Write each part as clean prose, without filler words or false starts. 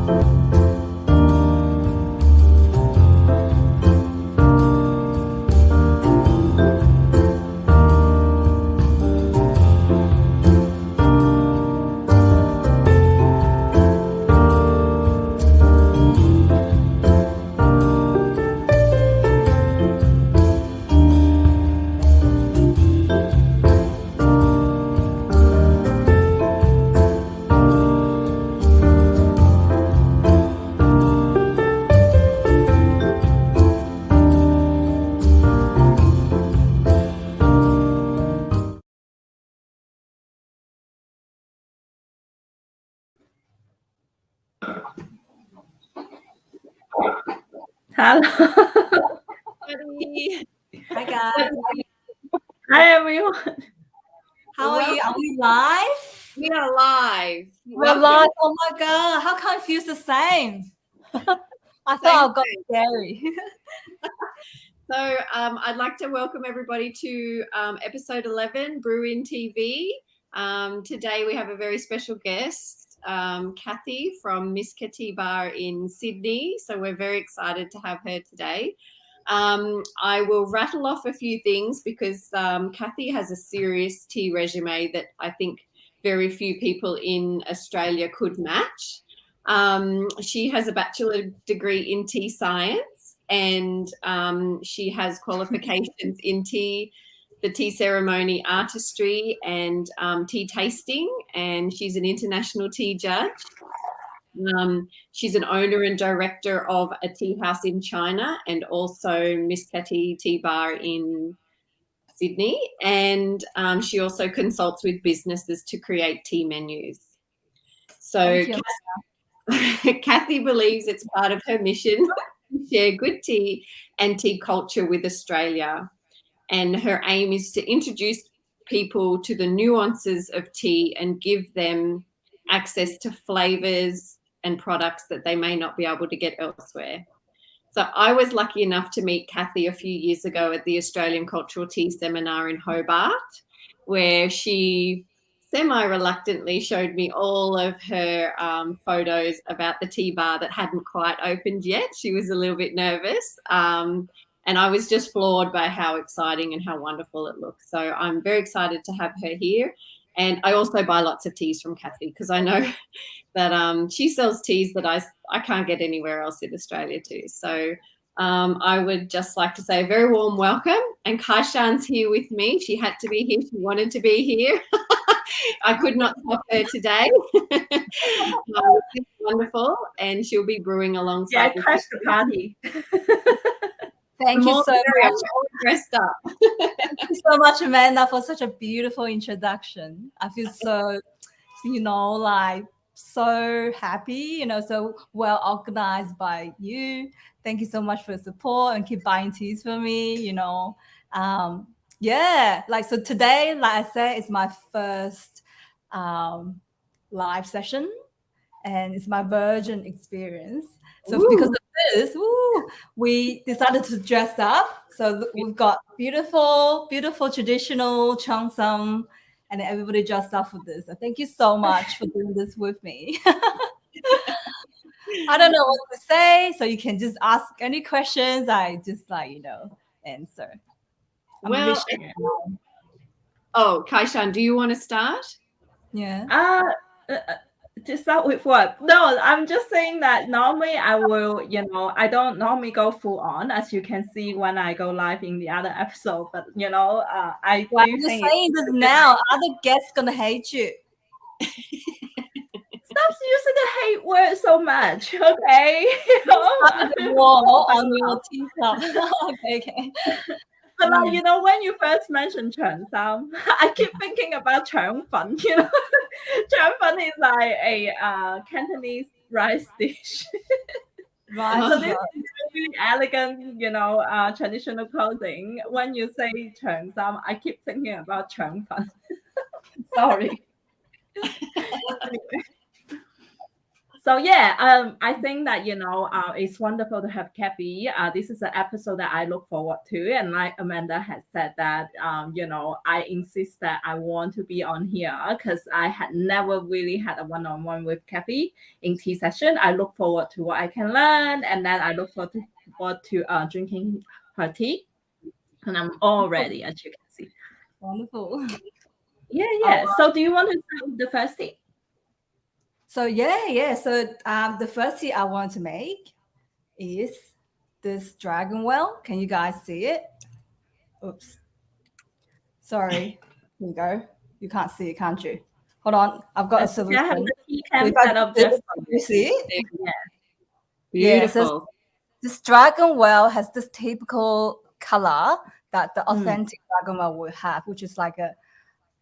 Hello. Hi guys. Hi everyone. How are you? Are we live? We are live. We're live. Oh my god! How come it feels the same? I thought I got scary. So I'd like to welcome everybody to episode 11, BrewIN TeaVee. Today we have a very special guest, Cathy from Miss Cattea Bar in Sydney. So we're very excited to have her today. I will rattle off a few things because Cathy has a serious tea resume that I think very few people in Australia could match. She has a bachelor degree in tea science, and she has qualifications in tea, the tea ceremony artistry, and tea tasting, and she's an international tea judge. She's an owner and director of a tea house in China and also Miss Cattea Tea Bar in Sydney, and she also consults with businesses to create tea menus. So Cathy believes it's part of her mission to share good tea and tea culture with Australia, and her aim is to introduce people to the nuances of tea and give them access to flavours and products that they may not be able to get elsewhere. So I was lucky enough to meet Cathy a few years ago at the Australian Cultural Tea Seminar in Hobart, where she semi-reluctantly showed me all of her photos about the tea bar that hadn't quite opened yet. She was a little bit nervous. And I was just floored by how exciting and how wonderful it looks. So I'm very excited to have her here. And I also buy lots of teas from Cathy because I know that she sells teas that I can't get anywhere else in Australia too. So I would just like to say a very warm welcome. And Kaishan's here with me. She had to be here. She wanted to be here. I could not stop her today. It's wonderful. And she'll be brewing alongside. Yeah, crash the party. Thank you so much. Dressed up. Thank you so much, Amanda, for such a beautiful introduction. I feel so, like so happy, so well organized by you. Thank you so much for the support and keep buying teas for me, so today, like I said, it's my first live session and it's my virgin experience. So because of this, we decided to dress up. So we've got beautiful traditional cheongsam, and everybody dressed up for this. So thank you so much for doing this with me. I don't know what to say, so you can just ask any questions. I just answer. Kaishan, do you want to start? Yeah. To start with what? No, I'm just saying that normally I will, I don't normally go full on, as you can see when I go live in the other episode. But I Why do are you think saying this now? Other guests gonna hate you. Stop using the hate word so much, okay? On your teacup. Okay. But when you first mentioned cheongsam, I keep thinking about cheongfen. Cheongfen is like a Cantonese rice dish. Right. So this is really elegant, traditional clothing. When you say cheongsam, I keep thinking about cheongfen. Sorry. So yeah, I think that it's wonderful to have Cathy. This is an episode that I look forward to, and like Amanda has said that I insist that I want to be on here because I had never really had a one-on-one with Cathy in tea session. I look forward to what I can learn, and then I look forward to drinking her tea, and I'm all ready, as you can see. Wonderful. Yeah. So do you want to start with the first tea? So yeah. So the first tea I want to make is this dragon well. Can you guys see it? Oops. Sorry. Here you go. You can't see it, can't you? Hold on. I've got a solution. I have the tea cam set up just you see it? Yeah. Beautiful. Yeah, so this dragon well has this typical color that the authentic dragon well will have, which is like a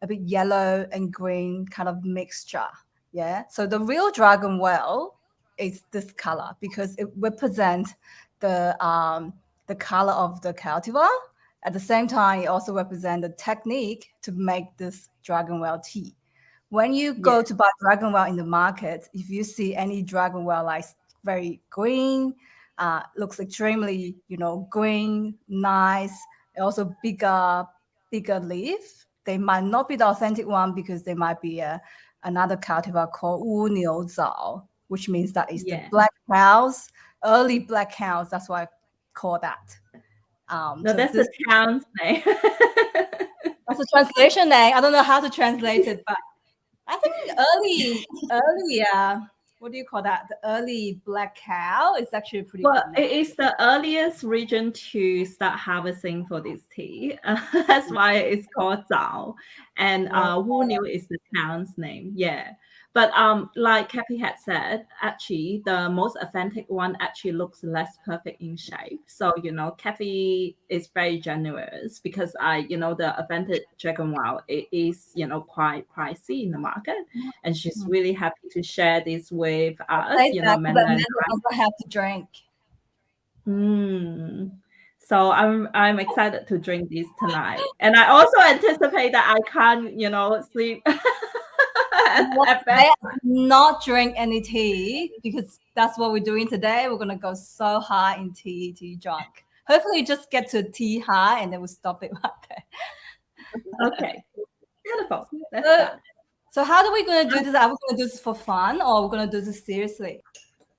bit yellow and green kind of mixture. Yeah. So the real dragon well is this color because it represents the color of the cultivar. At the same time, it also represents the technique to make this dragon well tea. When you go to buy dragon well in the market, if you see any dragon well like very green, looks extremely, green, nice, and also bigger leaf, they might not be the authentic one because they might be another cultivar called Wu Niu Zao, which means that it's the black cows, early black cows. That's why I call that. No, so that's the town's name. That's a translation name. I don't know how to translate it, but I think early, what do you call that? The early black cow is actually pretty well. It is the earliest region to start harvesting for this tea. That's why it's called Zao, and Wu Niu is the town's name. Yeah. But like Cathy had said, actually the most authentic one actually looks less perfect in shape. So Cathy is very generous because the authentic dragon well it is quite pricey in the market, and she's really happy to share this with us. Amanda also have to drink. So I'm excited to drink this tonight, and I also anticipate that I can't sleep. Not drink any tea because that's what we're doing today. We're gonna go so high in tea drunk. Hopefully, you just get to tea high and then we'll stop it right there. Okay, beautiful. So how are we gonna do this? Are we gonna do this for fun or we're gonna do this seriously?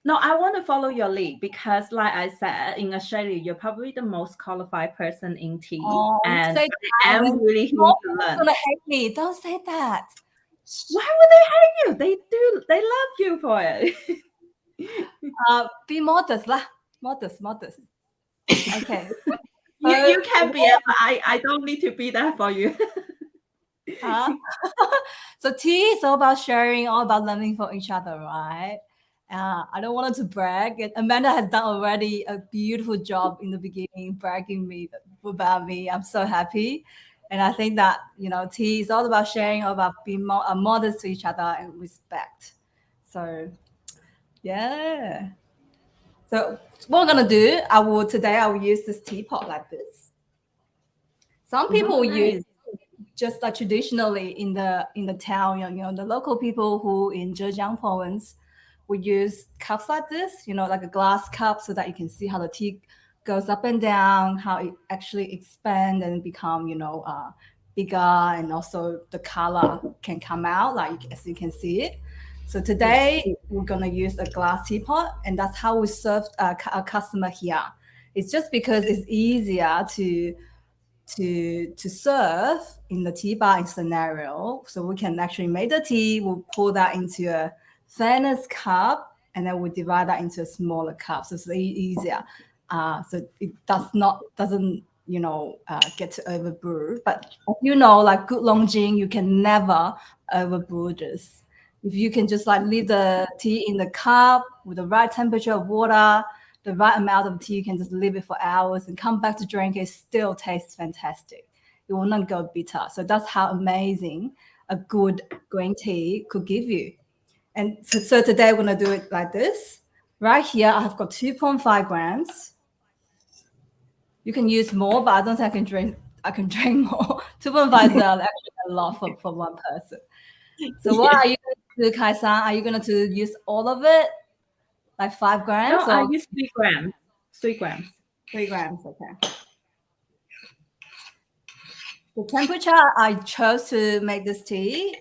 No, I want to follow your lead because, like I said, in Australia, you're probably the most qualified person in tea, and I am really here to learn. Gonna hate me. Don't say that. Why would they hate you? They do. They love you for it. Be modest lah. Modest. Okay. You can be, but I don't need to be there for you. So tea is all about sharing, all about learning from each other, right? I don't want to brag. Amanda has done already a beautiful job in the beginning, bragging about me. I'm so happy. And I think that, tea is all about sharing, all about being modest to each other and respect. So, yeah. So what I'm going to do, I will use this teapot like this. Some people use just like traditionally in the town, the local people who in Zhejiang province would use cups like this, like a glass cup so that you can see how the tea goes up and down, how it actually expands and become, bigger, and also the color can come out as you can see it. So today we're gonna use a glass teapot, and that's how we serve a customer here. It's just because it's easier to serve in the tea bar scenario. So we can actually make the tea, we'll pour that into a fairness cup, and then we divide that into a smaller cup. So it's easier. So it doesn't get to overbrew. But like good Longjing, you can never overbrew this. If you can just leave the tea in the cup with the right temperature of water, the right amount of tea, you can just leave it for hours and come back to drink. It still tastes fantastic. It will not go bitter. So that's how amazing a good green tea could give you. And so today we're going to do it like this. Right here, I have got 2.5 grams. You can use more, but I don't think I can drink more. 2.5 is actually a lot for one person. So what are you going to to Kai-san, are you going to use all of it? Like 5 grams? No, I or use 3 grams. 3 grams. 3 grams, okay. The temperature I chose to make this tea,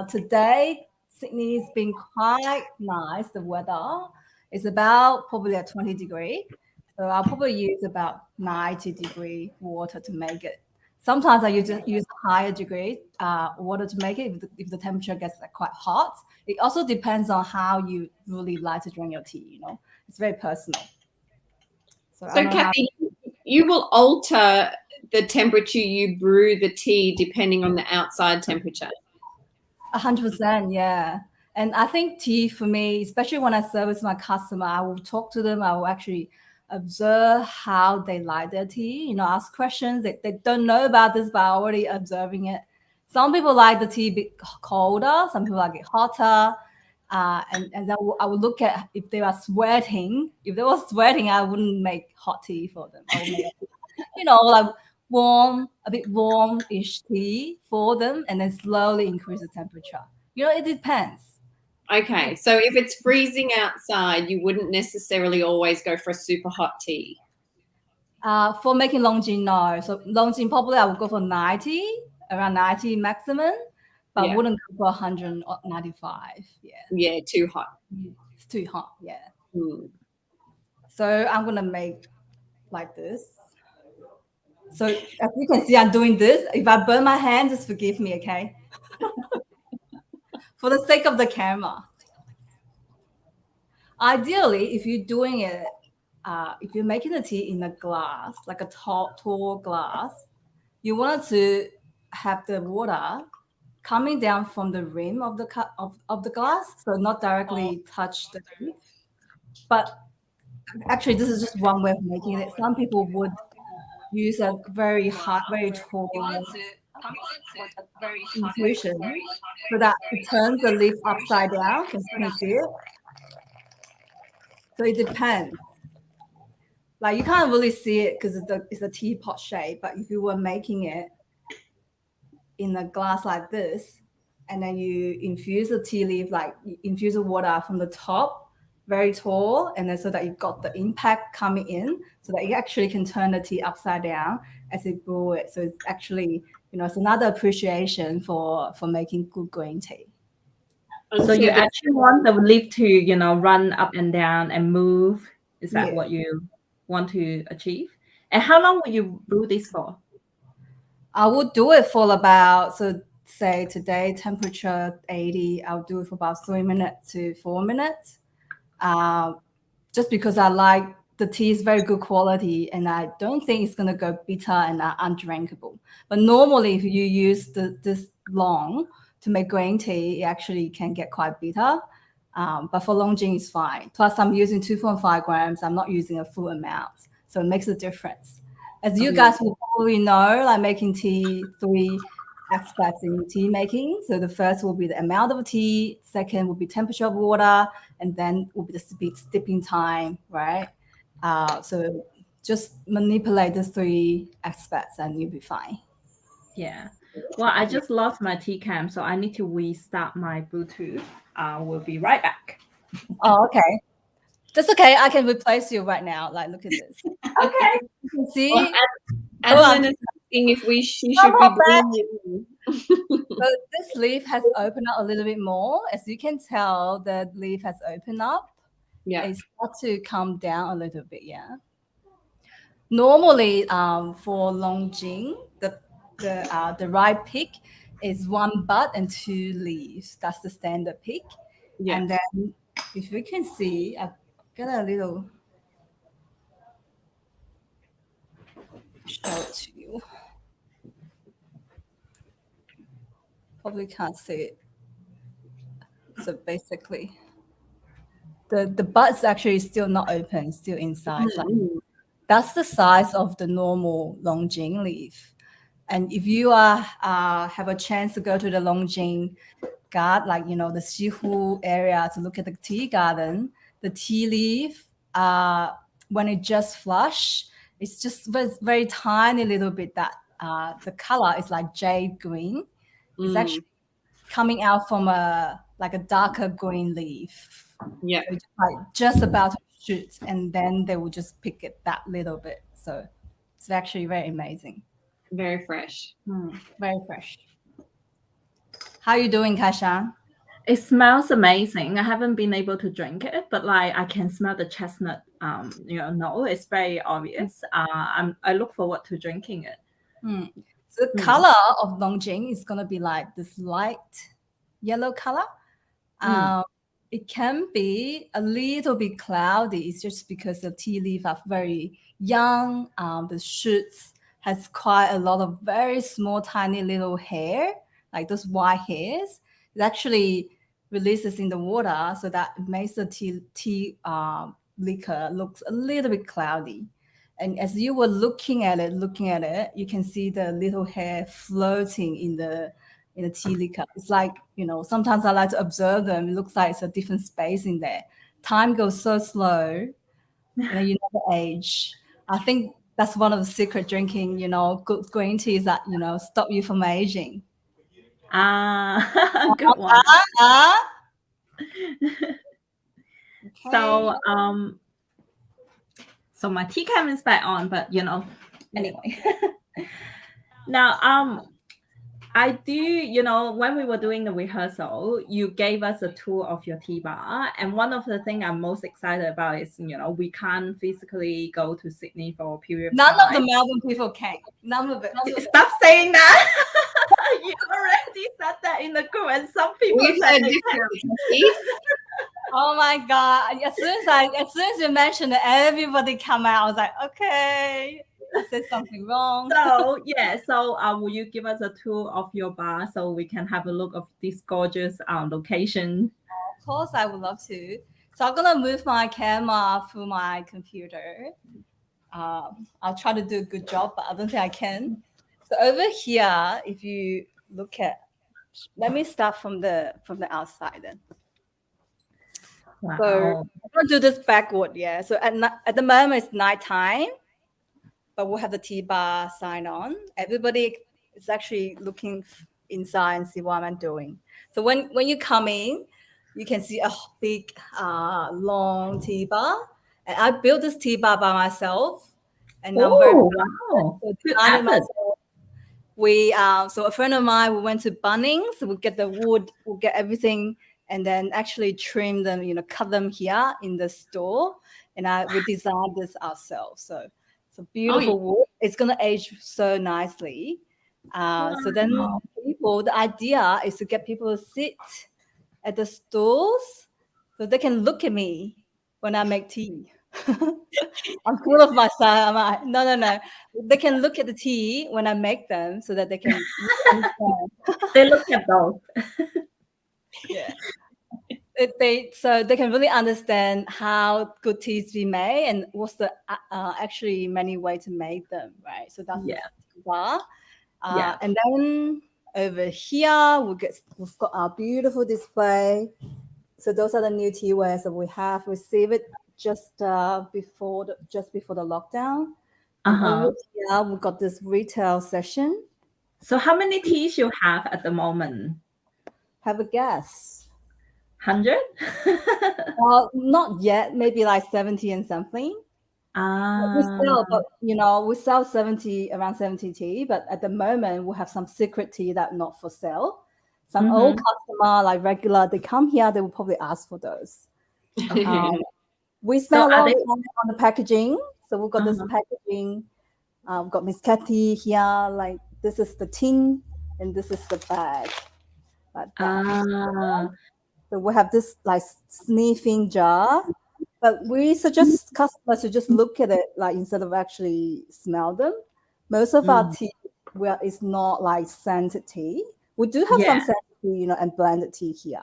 today, Sydney's been quite nice. The weather is about probably at 20 degree. So I'll probably use about 90 degree water to make it. Sometimes I use higher degree water to make it if the temperature gets like quite hot. It also depends on how you really like to drink your tea, It's very personal. So Cathy, you will alter the temperature you brew the tea depending on the outside temperature. 100%, yeah. And I think tea for me, especially when I service my customer, I will talk to them. I will actually observe how they like their tea, ask questions. They don't know about this, but I'm already observing it. Some people like the tea a bit colder. Some people like it hotter. And I would look at if they are sweating. If they were sweating, I wouldn't make hot tea for them. I would make, like a bit warm-ish tea for them, and then slowly increase the temperature. It depends. Okay, so if it's freezing outside, you wouldn't necessarily always go for a super hot tea. For making Longjing, no. So Longjing, probably I would go for 90, around 90 maximum, but wouldn't go for 195. Yeah. Yeah, too hot. It's too hot, yeah. So I'm gonna make like this. So as you can see, I'm doing this. If I burn my hand, just forgive me, okay? For the sake of the camera. Ideally, if you're doing it, if you're making the tea in a glass, like a tall glass, you want to have the water coming down from the rim of the cup of the glass, so not directly touch the leaf. But actually, this is just one way of making it. Some people would use a very hot, very tall infusion so that it turns the leaf upside down. Can you see it? So it depends. Like you can't really see it because it's a teapot shape. But if you were making it in a glass like this, and then you infuse the tea leaf, like you infuse the water from the top, very tall, and then so that you've got the impact coming in, so that you actually can turn the tea upside down as you brew it. So it's actually, it's another appreciation for making good green tea. So you actually want the leaf to, run up and down and move. Is that what you want to achieve? And how long will you brew this for? I would do it for about, so say today temperature 80, I'll do it for about 3 minutes to 4 minutes. Just because I like the tea is very good quality and I don't think it's going to go bitter and undrinkable. But normally if you use this long to make green tea, it actually can get quite bitter. But for Longjing, it's fine. Plus I'm using 2.5 grams. I'm not using a full amount. So it makes a difference. As you guys will probably know, like making tea, 3 aspects in tea making. So the first will be the amount of tea, second will be temperature of water, and then will be the steeping time, right? So just manipulate the 3 aspects and you'll be fine. Yeah. Well, I just lost my tea cam, so I need to restart my Bluetooth. We'll be right back. Oh, okay. That's okay. I can replace you right now. Like, look at this. Okay. You can see. Well, Adeline is asking if she should be brewing. So this leaf has opened up a little bit more. As you can tell, the leaf has opened up. Yeah. It starts to come down a little bit, yeah. Normally, for Longjing, the right pick is 1 bud and 2 leaves. That's the standard pick. Yeah. And then if you can see, I've got a little show it to you. Probably can't see it. So basically, the bud's actually still not open, still inside. Like, that's the size of the normal Longjing leaf. And if you have a chance to go to the Longjing garden, like, the Shihu area to look at the tea garden, the tea leaf, when it just flush, it's just very, very tiny little bit that the color is like jade green. It's actually coming out from a darker green leaf. Yeah. So just about to shoot, and then they will just pick it that little bit. So it's actually very amazing. Very fresh. Very fresh. How are you doing, Kasha? It smells amazing. I haven't been able to drink it, but like I can smell the chestnut. No, it's very obvious. I look forward to drinking it. So the color of Longjing is gonna be like this light yellow color. It can be a little bit cloudy. It's just because the tea leaves are very young. The shoots has quite a lot of very small, tiny little hair, like those white hairs. It actually releases in the water, so that makes the tea liquor looks a little bit cloudy. And as you were looking at it, you can see the little hair floating in the tea liquor. It's like, sometimes I like to observe them. It looks like it's a different space in there. Time goes so slow, you never age. I think that's one of the secret drinking, good green teas that, stop you from aging. Good one. Okay. So my tea cam is back on, but anyway. Now, I do, when we were doing the rehearsal, you gave us a tour of your tea bar. And one of the things I'm most excited about is, we can't physically go to Sydney for a period of time. None of the Melbourne people can. None of it. Stop saying that. You already said that in the group, and some people said Oh my God. As soon as you mentioned it, everybody come out. I was like, okay, I said something wrong. So will you give us a tour of your bar so we can have a look of this gorgeous location? Of course, I would love to. So I'm gonna move my camera through my computer. I'll try to do a good job, but I don't think I can. So over here, if you look at, let me start from the outside then. Wow. So I'm gonna do this backward, yeah. So at the moment it's nighttime, but we'll have the tea bar sign on. Everybody is actually looking inside and see what I'm doing. So when you come in, you can see a big long tea bar, and I built this tea bar by myself. And I'm very wow. Good effort. So a friend of mine, we went to Bunnings, we get the wood, we'll get everything, and then actually trim them, cut them here in the store. And we designed this ourselves. So it's a beautiful wood. It's going to age so nicely. So then the idea is to get people to sit at the stools so they can look at me when I make tea. I'm full of myself. No. They can look at the tea when I make them so that they can They look at both. Yeah. So they can really understand how good teas be made and what's the actually many ways to make them, right? So that's the bar. And then over here we've got our beautiful display. So those are the new teawares that we have received it just before the lockdown. Over here we've got this retail session. So how many teas you have at the moment? Have a guess. 100? Well, not yet. Maybe like 70 and something. We sell around 70 tea, but at the moment we have some secret tea that not for sale. Some old customer, like regular, they come here, they will probably ask for those. We spend a lot of time on the packaging. So we've got this packaging. We've got Miss Cathy here. Like this is the tin, and this is the bag. Like that. So we have this like sniffing jar, but we suggest customers to just look at it, like instead of actually smell them. Most of our tea, it's not like scented tea. We do have some scented tea, and blended tea here.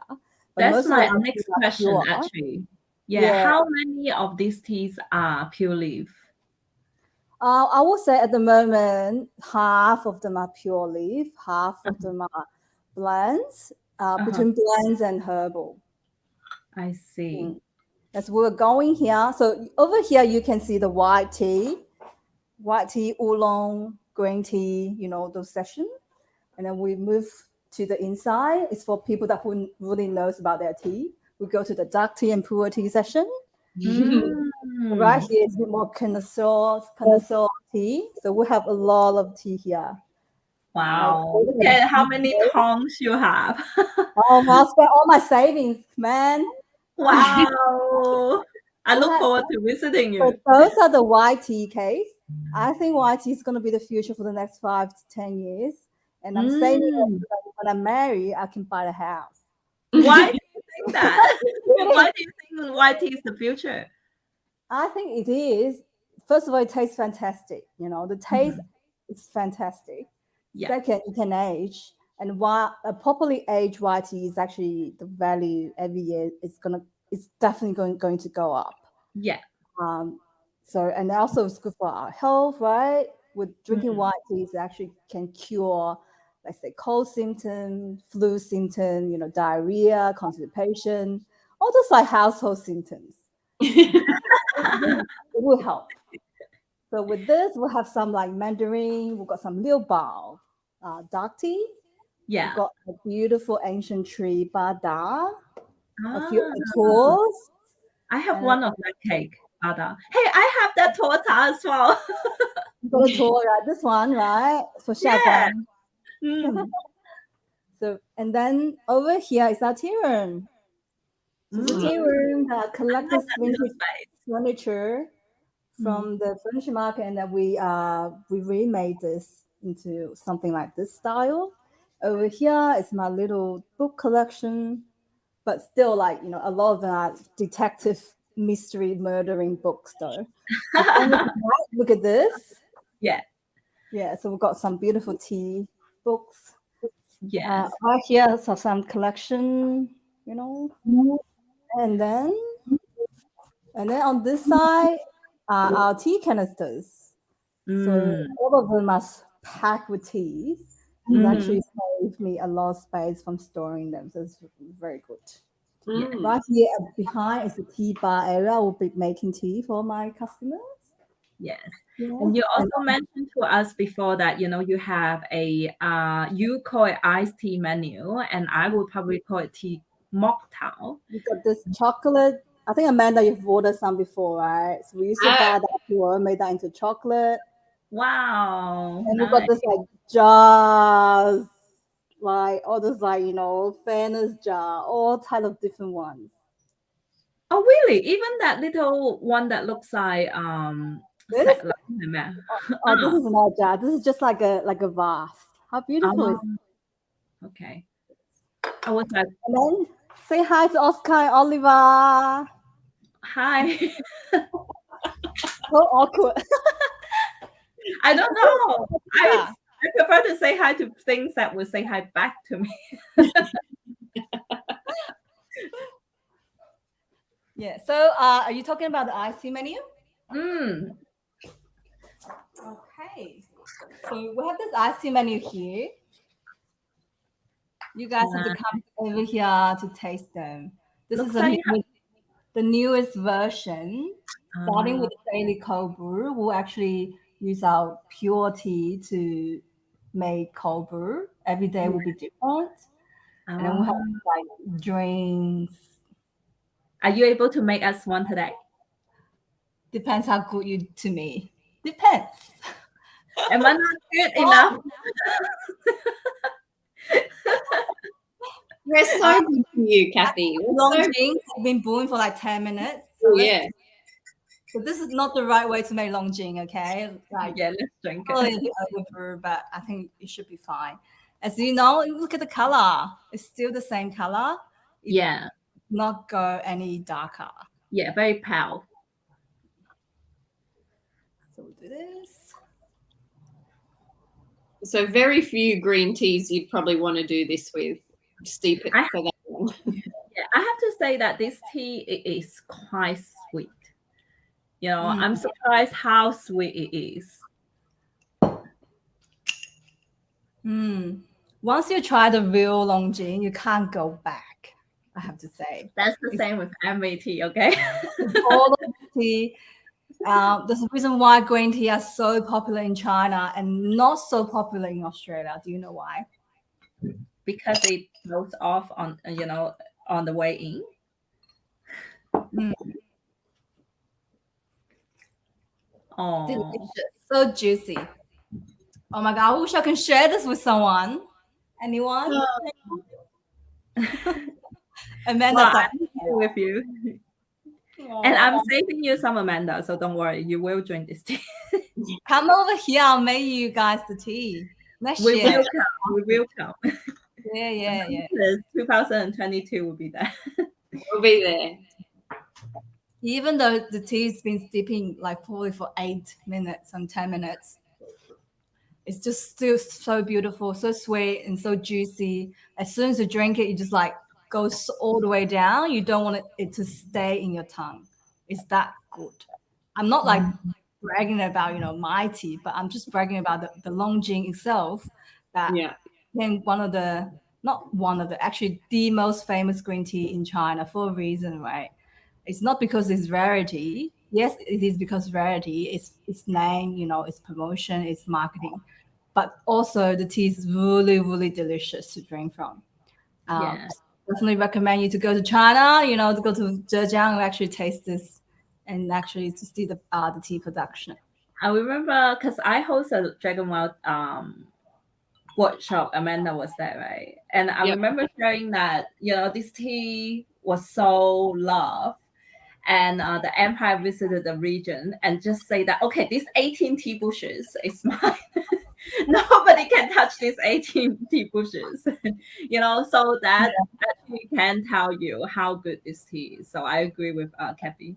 But that's my next question, actually. How many of these teas are pure leaf? I would say at the moment, half of them are pure leaf, half of them are blends, between blends and herbal. I see. As we're going here, so over here you can see the white tea, oolong, green tea, those sessions. And then we move to the inside is for people that who really knows about their tea. We go to the dark tea and pure tea session. Right here is a bit more connoisseur tea. So we have a lot of tea here. Wow. Look at how many tongs you have. Oh, I'll spend all my savings, man. Wow. I look forward to visiting you. So those are the white tea case. I think white tea is going to be the future for the next 5 to 10 years. And I'm saying when I'm married, I can buy a house. Why do you think that? Why do you think white tea is the future? I think it is. First of all, it tastes fantastic. The taste is fantastic. Yeah. Second, it can age. And while a properly aged white tea is actually the value every year, it's definitely going to go up. Yeah. So, and also it's good for our health, right? With drinking white teas, it actually can cure, let's say, cold symptoms, flu symptoms, diarrhea, constipation, all those like household symptoms. It will help. So with this, we'll have some like mandarin. We've got some liu bao, dark tea. Yeah. We've got a beautiful ancient tree, bada. A few tools. I have one of that cake, bada. Hey, I have that torta as well. You got a tour, right? This one, right? For Xiaoguan. So, and then over here is our tea room. So the tea room collectors vintage furniture from the furniture market, and then we remade this into something like this style. Over here is my little book collection, but still like a lot of them are detective mystery murdering books though. Look at this. Yeah, so we've got some beautiful tea books. Yes. Right here, so some collection, and then on this side are our tea canisters. So all of them are packed with teas. It actually saved me a lot of space from storing them. So it's very good. Yeah. Right here behind is the tea bar area. I will be making tea for my customers. Yes. Yeah. And you also mentioned to us before that, you have a, you call it iced tea menu, and I would probably call it tea mocktail. You got this chocolate. I think, Amanda, you've ordered some before, right? So we used to buy that pure, made that into chocolate. Wow. And we've got this like jars, like all this fairness jar, all type of different ones. Oh, really? Even that little one that looks like this is not a jar. This is just like a vase. How beautiful is it? Okay. I was like, and then say hi to Oscar and Oliver. Hi. So awkward. I don't know. I prefer to say hi to things that will say hi back to me. Yeah. So, are you talking about the iced tea menu? Okay. So we have this iced tea menu here. You guys have to come over here to taste them. This is the newest version. Starting with the daily cold brew, we'll actually use our pure tea to make cold brew. Every day will be different. And then we'll have like drinks. Are you able to make us one today? Depends how good you to me. Depends. Am I not good enough? We're so good for you, Cathy. Long jing have been brewing for like 10 minutes. So yeah. So this is not the right way to make long jing, okay? Like, let's drink it. Over, but I think it should be fine. As you know, look at the color. It's still the same color. Yeah. Not go any darker. Yeah, very pale. So we'll do this. So very few green teas you'd probably want to do this with. Steep it for that long. Yeah, I have to say that this tea is quite sweet. I'm surprised how sweet it is. Once you try the real Longjing, you can't go back, I have to say. That's the same with MAT, okay? All of the tea. There's a reason why green tea are so popular in China and not so popular in Australia. Do you know why? because it goes off on on the way in. Oh, delicious, so juicy. Oh my god, I wish I can share this with someone. Anyone? Amanda, well, I'm here with you. And I'm saving you some, Amanda, so don't worry, you will drink this tea. come over here. I'll make you guys the tea. Let's We share. will come. We will come. Yeah. 2022 will be there. We'll be there. Even though the tea's been steeping like probably for 8 minutes and 10 minutes, it's just still so beautiful, so sweet and so juicy. As soon as you drink it, you just like goes all the way down. You don't want it to stay in your tongue. It's that good. I'm not like bragging about my tea, but I'm just bragging about the Longjing itself. That became actually the most famous green tea in China for a reason, right? It's not because it's rarity. Yes, it is because rarity. Its name, its promotion, its marketing, but also the tea is really, really delicious to drink from. Definitely recommend you to go to China. To go to Zhejiang and actually taste this, and actually to see the tea production. I remember because I hosted a Dragon Well workshop. Amanda was there, right? And I remember sharing that this tea was so loved. And the empire visited the region and just say that, okay, these 18 tea bushes is mine. Nobody can touch these 18 tea bushes. So that actually can tell you how good this tea is. So I agree with Cathy.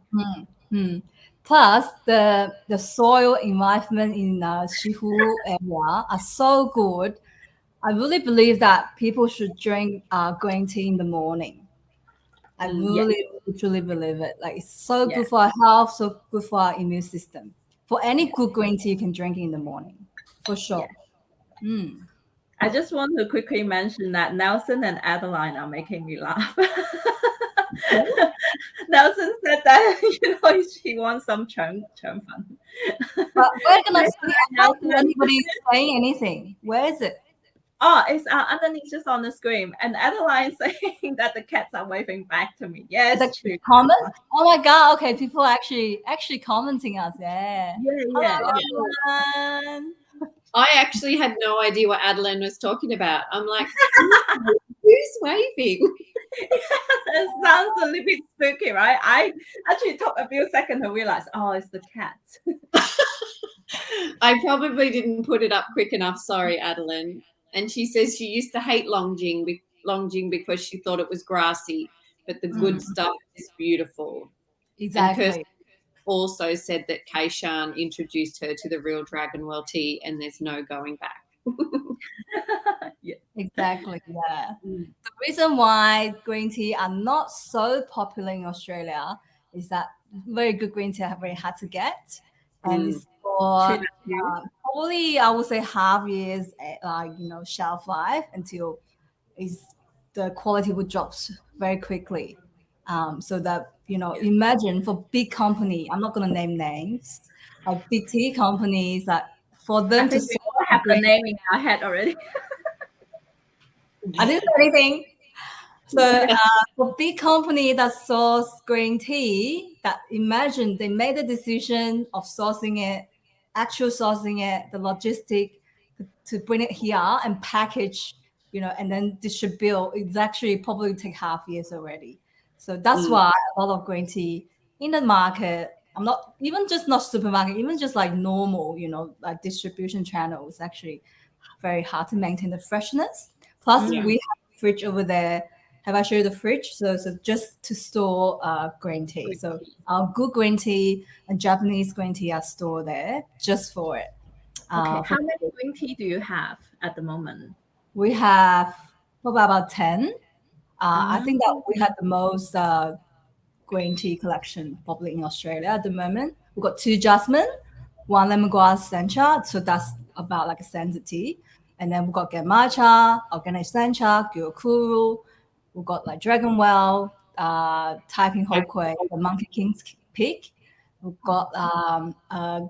Plus, the soil environment in Shihu area are so good. I really believe that people should drink green tea in the morning. I really, truly believe it. Like, it's so good for our health, so good for our immune system. For any good green tea, you can drink it in the morning, for sure. I just want to quickly mention that Nelson and Adeline are making me laugh. Nelson said that she wants some churn fun. But we're gonna see anybody saying anything. Where is it? Oh, it's underneath, just on the screen. And Adeline saying that the cats are waving back to me. Yes, true. Comment? Oh my god! Okay, people are actually commenting us. Yeah. Hello, I actually had no idea what Adeline was talking about. I'm like, who's waving? It sounds a little bit spooky, right? I actually took a few seconds to realize, oh, it's the cat. I probably didn't put it up quick enough. Sorry, Adeline. And she says she used to hate Longjing because she thought it was grassy, but the good stuff is beautiful. Exactly. And Kirsty also said that Kaishan introduced her to the real Dragon Well tea, and there's no going back. Exactly. Yeah. The reason why green tea are not so popular in Australia is that very good green tea are very hard to get, and it's for probably, I would say, half years shelf life until the quality would drop very quickly. So that imagine for big company, I'm not going to name names, like big tea companies, that for them to have the name in our head already. I didn't say anything. So for big company that source green tea, that imagine they made the decision of sourcing it, the logistic to bring it here and package, and then distribute. It's actually probably take half years already. So that's why a lot of green tea in the market, I'm not even just not supermarket, even just like normal, like distribution channels, actually very hard to maintain the freshness. Plus, we have a fridge over there. Have I showed you the fridge? So just to store green tea. So our good green tea and Japanese green tea are stored there just for it. Okay. How many green tea do you have at the moment? We have probably about 10. I think that we had the most green tea collection probably in Australia at the moment. We've got 2 jasmine, 1 lemongrass sencha, so that's about like a senza tea. And then we've got Genmatcha, organic sencha, gyokuru. We've got like Dragon Well, Taiping Hokui, the Monkey King's Peak. We've got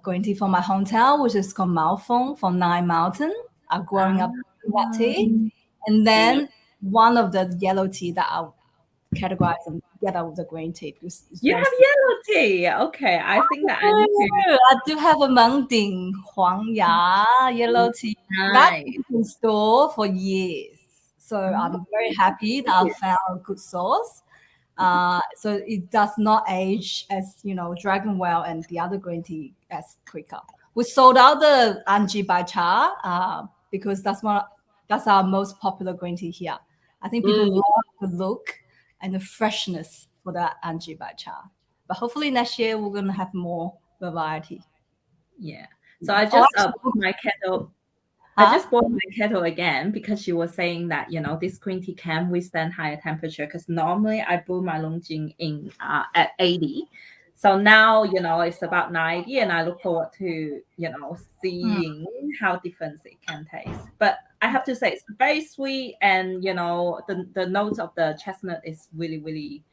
green tea from my hometown, which is called Maofeng from Nine Mountain. I'm growing up in that tea. And then one of the yellow tea that I'll categorize and get out of the green tea. Because You have yellow tea. Okay, I think that I need to. I do have a Mengding Huangya yellow tea that Nice. you can store for years. So I'm very happy that I found a good source. So it does not age as Dragonwell and the other green tea as quicker. We sold out the Anji by Cha because that's our most popular green tea here. I think people love the look and the freshness for that Anji by Cha. But hopefully next year we're gonna have more variety. Yeah. So I just bought my kettle. I just bought my kettle again because she was saying that this green tea can withstand higher temperature. Because normally I brew my Longjing in at 80. So now it's about 90, and I look forward to seeing how different it can taste. But I have to say it's very sweet, and the notes of the chestnut is really really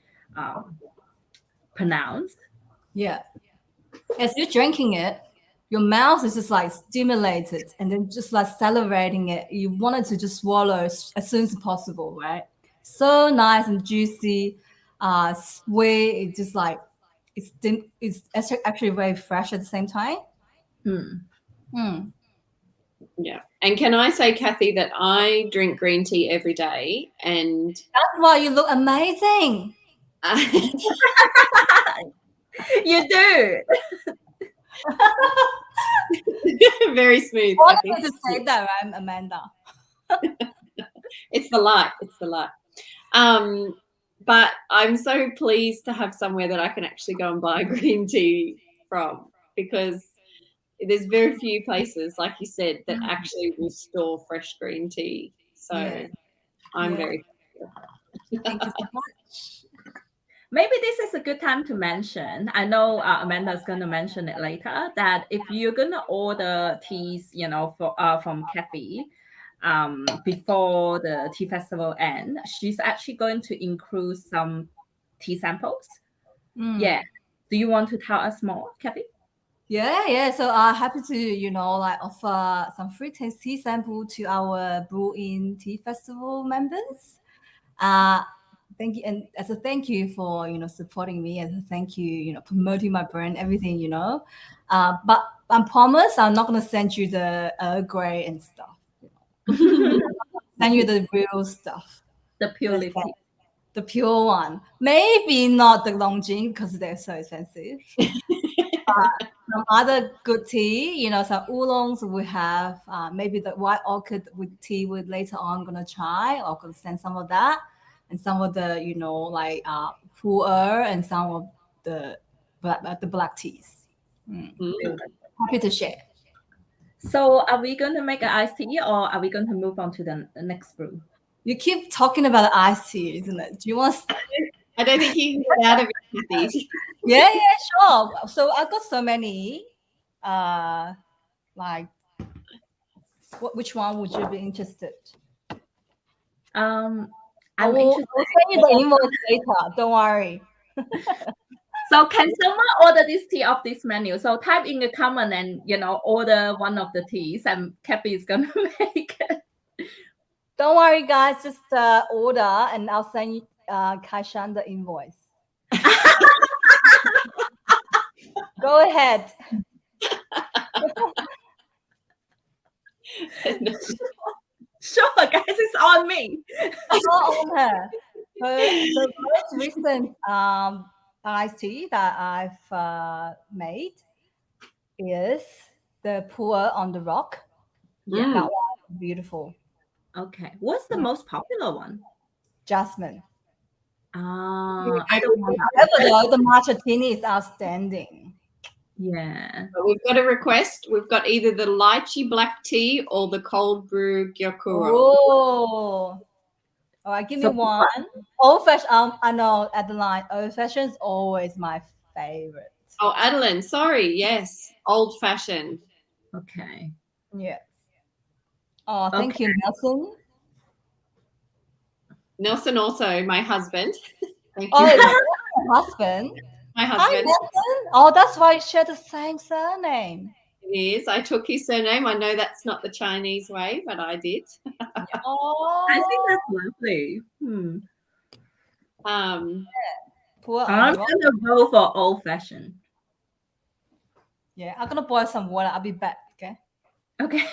pronounced. Yeah. As you're drinking it, your mouth is just like stimulated and then just like salivating it. You want it to just swallow as soon as possible, right? So nice and juicy, sweet. It's just like it's actually very fresh at the same time. Yeah. And can I say, Cathy, that I drink green tea every day, and that's why you look amazing. You do. Very smooth. I wanted to say that, right, Amanda? It's the light. It's the light. But I'm so pleased to have somewhere that I can actually go and buy green tea from, because there's very few places, like you said, that actually will store fresh green tea. So I'm very thank you so much. Maybe this is a good time to mention. I know Amanda's going to mention it later, that if you're going to order teas, from Cathy, before the tea festival end, she's actually going to include some tea samples. Yeah. Do you want to tell us more, Cathy? Yeah. So I'm happy to, offer some free tea sample to our BrewIN Tea Festival members. Thank you, and as a thank you for supporting me, as a thank you, promoting my brand, everything, but I promise I'm not gonna send you the Earl Grey and stuff. Send you the real stuff, the pure leaf tea, the pure one. Maybe not the Longjing because they're so expensive. Some other good tea, some oolongs we have. Maybe the white orchid with tea with later on gonna try, or gonna send some of that. And some of the, pu'er and some of the black teas. Happy to share. So are we going to make an iced tea, or are we going to move on to the next brew? You keep talking about iced tea, isn't it? Do you want to... I don't think you can get out of it, Cathy. Yeah, sure. So I've got so many. Which one would you be interested? I will send you the invoice later. Don't worry. So can someone order this tea off this menu? So type in the comment and order one of the teas, and Cathy is gonna make it. Don't worry, guys. Just order, and I'll send you Kaishan the invoice. Go ahead. Sure, guys, it's on me. It's all on her. The most recent iced tea that I've made is the Pour on the Rock. Yeah, that one, beautiful. Okay, what's the most popular one? Jasmine. I don't want that. The matcha-tini is outstanding. Yeah. But we've got a request. We've got either the lychee black tea or the cold brew gyokuro. Oh. All right, give me one. Old fashioned. I know, Adeline. Old fashioned is always my favorite. Oh, Adeline. Sorry. Yes, old fashioned. Okay. Yeah. Oh, thank you, Nelson. Nelson, also my husband. Thank you. Oh, my husband. My husband. Hi, Nelson. Oh, that's why you share the same surname. It is. I took his surname. I know that's not the Chinese way, but I did. Oh, I think that's lovely. poor I'm Oliver. gonna go for old fashioned. Yeah, I'm gonna boil some water. I'll be back. Okay. Okay.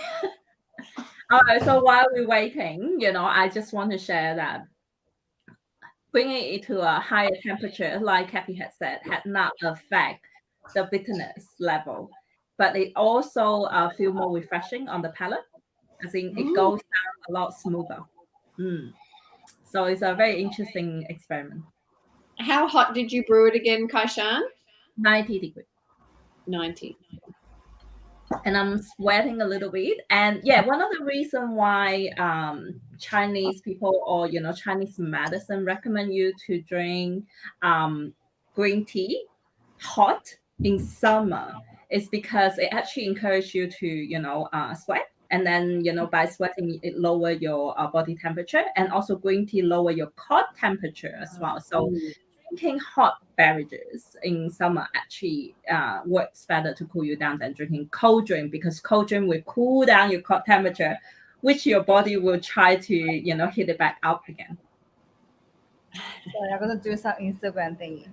All right. So while we're waiting, I just want to share that bringing it to a higher temperature, like Cathy had said, had not affect the bitterness level, but it also feel more refreshing on the palate. I think it goes down a lot smoother. So it's a very interesting experiment. How hot did you brew it again, Kaishan? 90 degrees. 90. And I'm sweating a little bit. And yeah, one of the reasons why Chinese people or Chinese medicine recommend you to drink green tea hot in summer is because it actually encourages you to sweat. And then by sweating it lower your body temperature, and also green tea lower your core temperature as well. So drinking hot beverages in summer actually works better to cool you down than drinking cold drink, because cold drink will cool down your core temperature, which your body will try to heat it back up again. Sorry, I'm gonna do some Instagram thingy.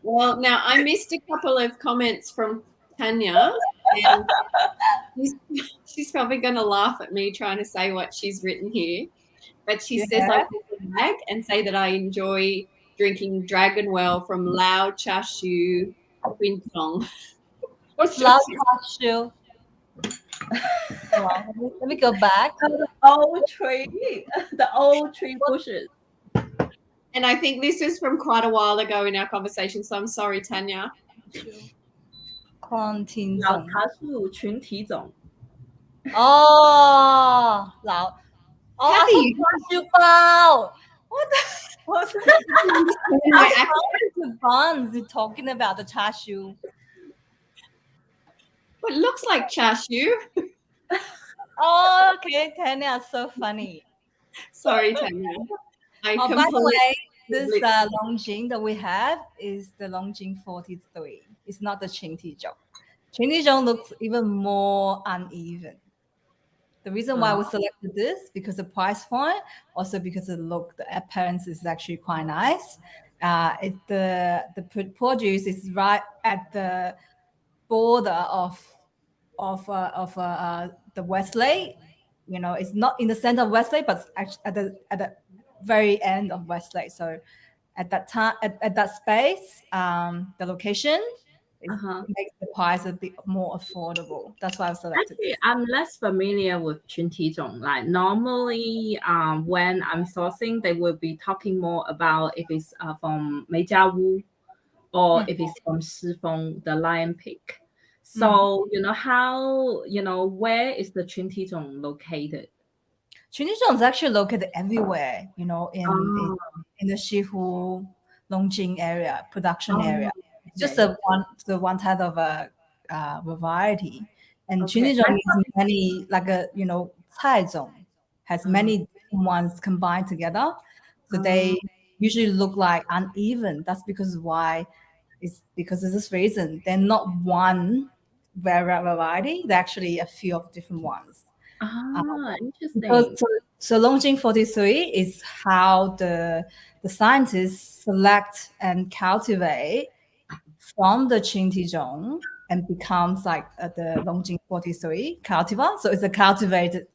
Well, now I missed a couple of comments from Tanya, and she's probably going to laugh at me trying to say what she's written here. But she says I can brag and say that I enjoy drinking Dragonwell from Lao Chashu Quintong. What's Lao Chashu? Let me go back. The old tree bushes. And I think this is from quite a while ago in our conversation, so I'm sorry, Tanya. 老茶树群体种。哦，Cathy, chashu bao. What the buns you're talking about, the chashu? Well, it looks like chashu. Oh, okay, Tanya, so funny. Sorry, Tanya. By the way, this Longjing that we have is the Longjing 43. It's not the Qingtizhong. Qingtizhong looks even more uneven. The reason why we selected this, because the price point, also because the look, the appearance is actually quite nice. The produce is right at the border of the Westlake. It's not in the center of Westlake, but actually at the very end of Westlake. So at that time, at that space, the location makes the price a bit more affordable. That's why I've selected. Actually, I'm less familiar with 群体种. Like normally, when I'm sourcing, they will be talking more about if it's from 梅家屋 or if it's from Shifeng, the lion pig. So where is the 群体种 located? 群体种 is actually located everywhere. In the Shihu, Longjing area, production area. It's just the one type of a variety. And 群体种 is many, like a Cai zong has many different ones combined together. So they usually look like uneven. That's because why. It's because of this reason. They're not one variety. They're actually a few of different ones. Interesting. So Longjing 43 is how the scientists select and cultivate from the Qingtizhong and becomes like the Longjing 43 cultivar. So it's a cultivated,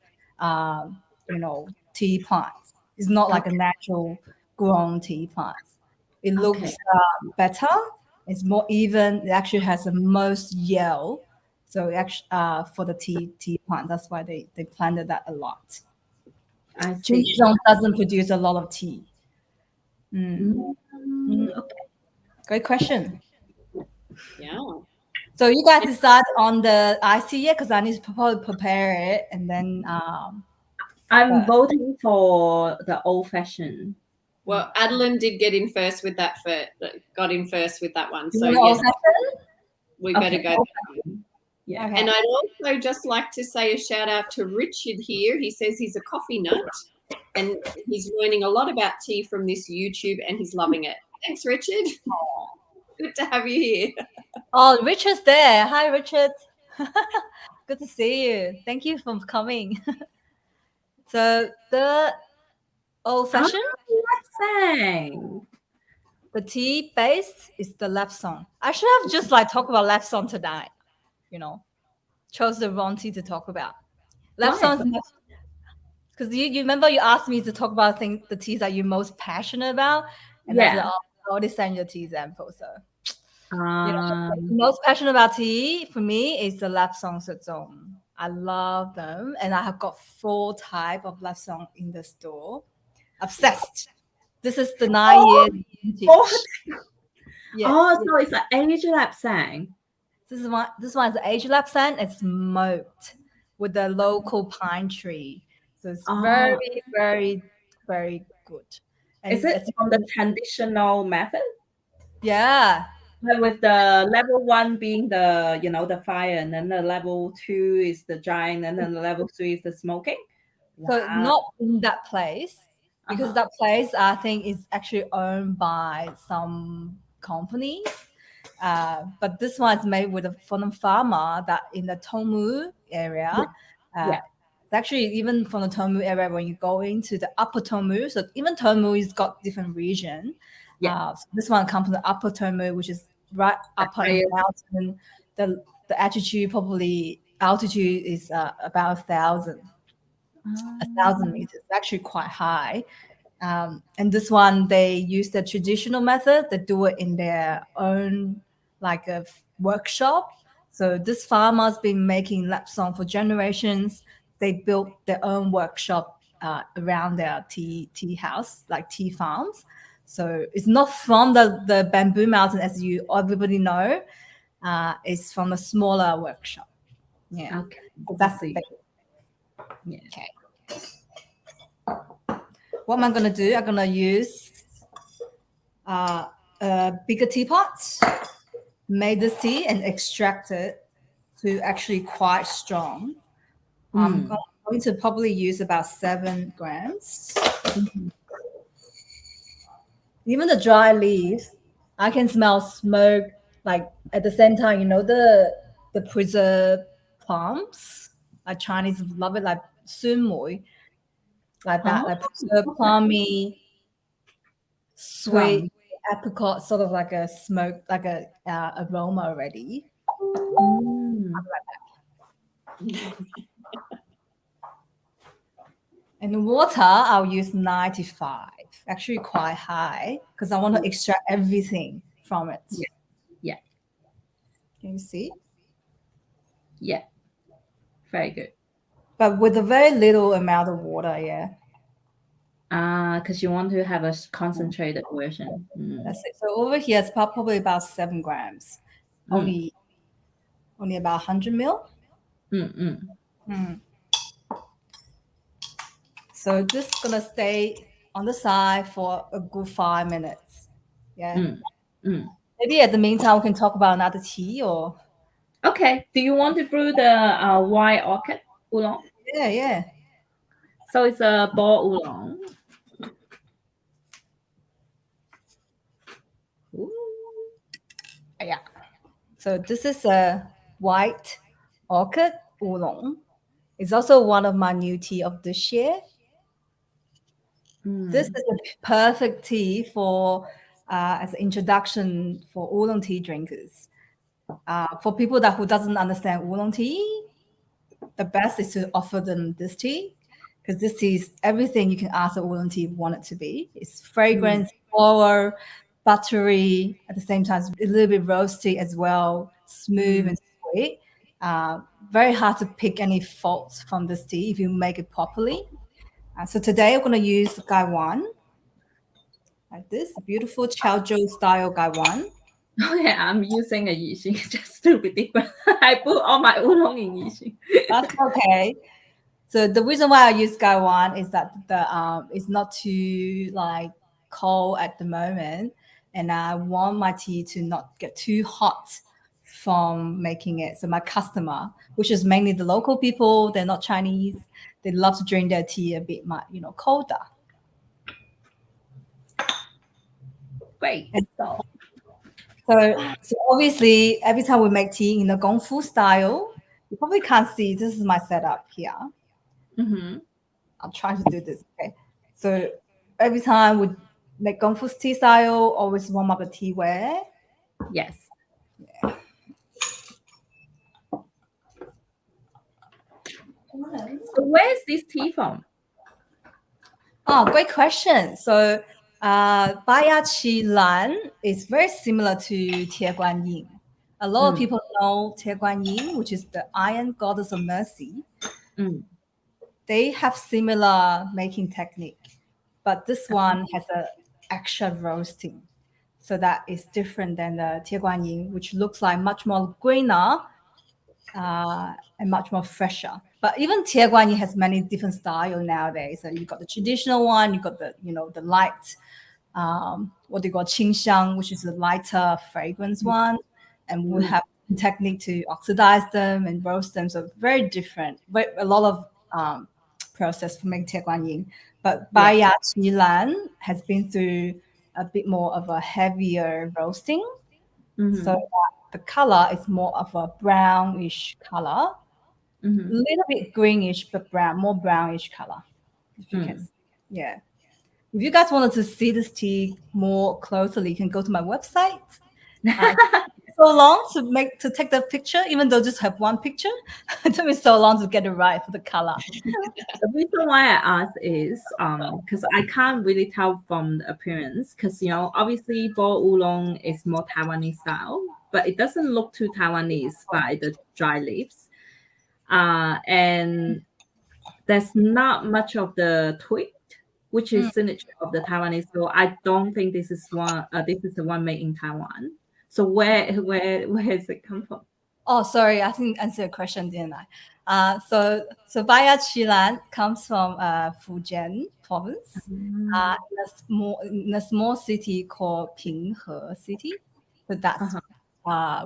tea plant. It's not like a natural grown tea plant. It looks better. It's more even. It actually has the most yield. So actually, for the tea plant, that's why they planted that a lot. Qingtizhong doesn't produce a lot of tea. Okay. Great question. Yeah. So you guys decide on the iced tea yet? Because I need to probably prepare it, and then I'm voting for the old fashioned. Well, Adeline did get in first with that. Got in first with that one. So yes, we better go. Yeah. Okay. And I'd also just like to say a shout out to Richard here. He says he's a coffee nut and he's learning a lot about tea from this YouTube and he's loving it. Thanks, Richard. Good to have you here. Oh, Richard's there. Hi, Richard. Good to see you. Thank you for coming. So the old Ah, fashioned, saying. the tea base is the lap song. I should have just talk about lap song tonight. You know, chose the wrong tea to talk about. Lap Why? songs because you remember you asked me to talk about the teas that you're most passionate about, and I said, Yeah. oh, I already send your tea sample. So the Um, most passionate about tea for me is the lap song zone. I love them, and I have got 4 type of lap song in the store. Obsessed. This is the 9-year vintage. oh, Yeah. oh, so it's an age lapsang. This one is the age lapsang. It's smoked with the local pine tree. So it's very, Oh, very, very good. is And it it's from the traditional method? yeah. Like with the level 1 being the, the fire, and then the level 2 is the drying, and then the level 3 is the smoking. So Wow. not in that place because Uh-huh. that place I think is actually owned by some companies. But this one is made with from a farmer that in the Tomu area. Yeah. It's actually even from the Tomu area when you go into the upper Tomu. So even Tomu has got different region. Yeah. So this one comes from the upper Tomu, which is right upper in the mountain. The altitude is about 1,000 meters, actually quite high. And this one, they use the traditional method. They do it in their own a workshop. So this farmer's been making lap song for generations. They built their own workshop around their tea house, like tea farms. So it's not from the bamboo mountain as you everybody know. It's from a smaller workshop. Yeah. Okay. So that's the see. base. Yeah. Okay. What am I going to do? I'm going to use a bigger teapot, made this tea and extract it to actually quite strong. I'm going to probably use about 7 grams. Mhm. Even the dry leaves, I can smell smoke at the same time. The preserved plums, like Chinese love it, like sunmui, like that, Oh, like preserved plummy, sweet plum. apricot, sort of like a smoke, like a aroma already. Mm. And water, I'll use 95, actually quite high, because I want to extract everything from it. Yeah. Yeah. Can you see? Yeah. Very good. But with a very little amount of water, yeah. Because you want to have a concentrated version. That's it. So over here, it's probably about 7 grams. Only about 100 mil. So just gonna stay on the side for a good 5 minutes. Yeah. Maybe at the meantime we can talk about another tea or. Okay. Do you want to brew the white orchid oolong? Yeah. So it's a ball oolong. Ooh. Yeah. So this is a white orchid oolong. It's also one of my new tea of this year. This is a perfect tea for as an introduction for oolong tea drinkers. For people who doesn't understand oolong tea, the best is to offer them this tea because this tea is everything you can ask a oolong tea want it to be. It's fragrance, floral, buttery, at the same time a little bit roasty as well, smooth and sweet. Very hard to pick any faults from this tea if you make it properly. So today I'm going to use Gaiwan, like this beautiful Chaozhou style Gaiwan. Oh yeah, I'm using a Yixing just to be different. I put all my oolong in Yixing. That's okay. So the reason why I use Gaiwan is that it's not too cold at the moment, and I want my tea to not get too hot from making it. So my customer, which is mainly the local people, they're not Chinese, they love to drink their tea a bit colder. Great. So obviously, every time we make tea in the Gongfu style, you probably can't see. This is my setup here. Mm-hmm. I'm trying to do this. Okay. So every time we make Gongfu tea style, always warm up the teaware. Yes. So where's this tea from? Oh, great question. So, Baya Qi Lan is very similar to Tie Guan Yin. A lot of people know Tie Guan Yin, which is the Iron Goddess of Mercy. Mm. They have similar making technique, but this one has a extra roasting. So that is different than the Tie Guan Yin, which looks like much more greener and much more fresher. But even Tie Guan Yin has many different styles nowadays. So you got the traditional one, you got the the light, what they call qingxiang, which is the lighter fragrance one, and we have technique to oxidize them and roast them. So very different. A lot of process for making Tie Guan Yin. But Baya Qi Lan has been through a bit more of a heavier roasting. So the color is more of a brownish color, a little bit greenish, but more brownish color. If you can see. Yeah. If you guys wanted to see this tea more closely, you can go to my website. So long to take the picture, even though just have one picture. It took me so long to get it right for the color. The reason why I ask is because I can't really tell from the appearance because obviously bo oolong is more Taiwanese style, but it doesn't look too Taiwanese by the dry leaves. And there's not much of the twig, which is signature of the Taiwanese. So I don't think this is one. This is the one made in Taiwan. So where does it come from? Oh, sorry, I didn't answer your question, didn't I? So Baya Qilan comes from Fujian province, in a small city called Pinghe City. So that's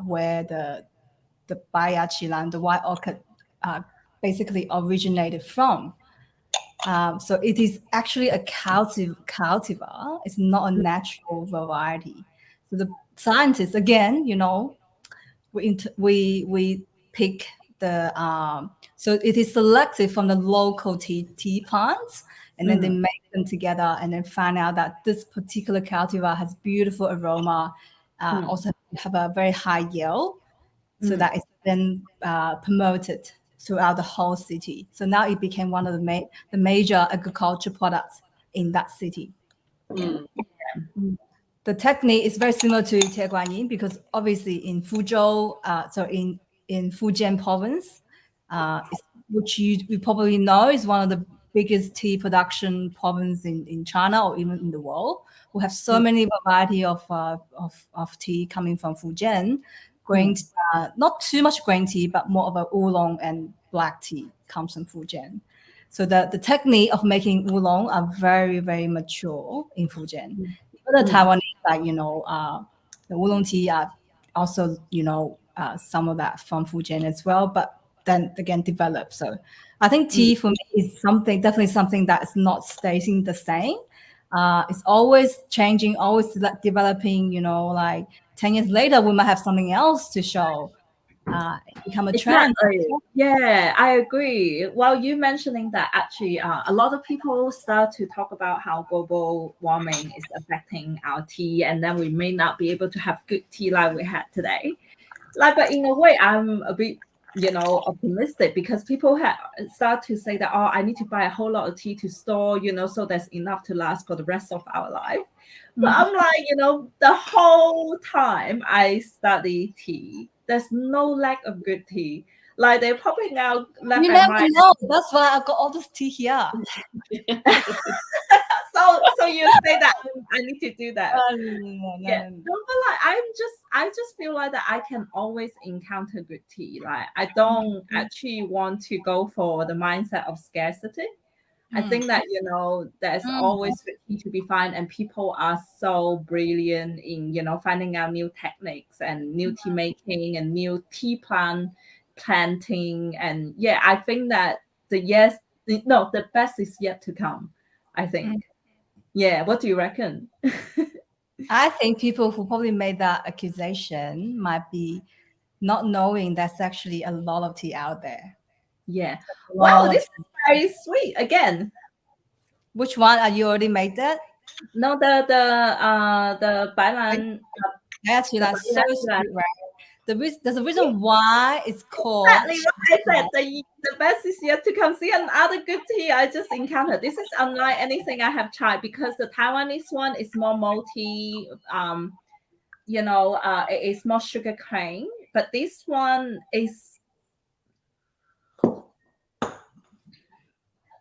where the Baya Qilan, the white orchid, basically originated from. So it is actually a cultivar. It's not a natural variety. So the scientists, again, we pick the so it is selected from the local tea plants, and then they make them together, and then find out that this particular cultivar has beautiful aroma, also have a very high yield, so that it's then promoted throughout the whole city. So now it became one of the major agriculture products in that city. The technique is very similar to Tie Guan Yin because obviously in Fuzhou, so in Fujian province, which you probably know is one of the biggest tea production province in China or even in the world. We have so many variety of tea coming from Fujian. Not too much green tea, but more of a oolong and black tea comes from Fujian. So the technique of making oolong are very, very mature in Fujian. The Taiwanese, like the oolong tea are also some of that from Fujian as well, but then again developed. So I think tea for me is definitely something that is not staying the same. It's always changing, always developing. Like 10 years later, we might have something else to show. Become a trend. Yeah, I agree. While you mentioning that, actually, a lot of people start to talk about how global warming is affecting our tea, and then we may not be able to have good tea like we had today. But in a way, I'm a bit, optimistic because people start to say that, I need to buy a whole lot of tea to store, so there's enough to last for the rest of our life. But I'm like, the whole time I study tea, there's no lack of good tea. Like they're popping out left You and never right. know. That's why I got all this tea here. So you say that I need to do that. No. But like I just feel like that I can always encounter good tea. Like I don't actually want to go for the mindset of scarcity. I think that there's always good tea to be found, and people are so brilliant in finding out new techniques and new tea making and new tea planting, and I think that the best is yet to come. I think. Yeah, what do you reckon? I think people who probably made that accusation might be not knowing that's actually a lot of tea out there. Yeah. A Wow, lot of this is tea. very sweet. Again, Which one are you already made that? no, the Bailan, Actually, the that's so Bailan. sweet, right? There's a reason why it's called. Exactly what I said. The best is yet to come. See another good tea I just encountered. This is unlike anything I have tried because the Taiwanese one is more multi. It is more sugar cane, but this one is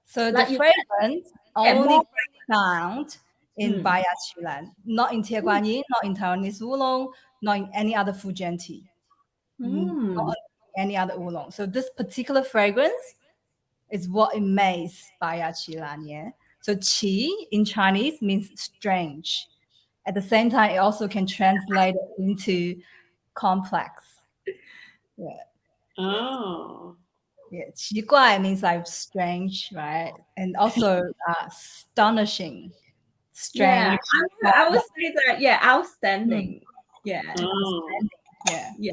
So like the you fragrance get only more. found in Baiyaqilan, not in Tieguanyin, not in Taiwanese oolong, not in any other Fujian tea, not any other oolong. So this particular fragrance is what it makes Baiyaqilan. Yeah. So qi in Chinese means strange. At the same time, it also can translate it into complex. Yeah. Oh. Yeah, 奇怪 means like strange, right? And also astonishing, Yeah, strange. I would say that. Yeah, outstanding. Yeah, Oh. Yeah. yeah.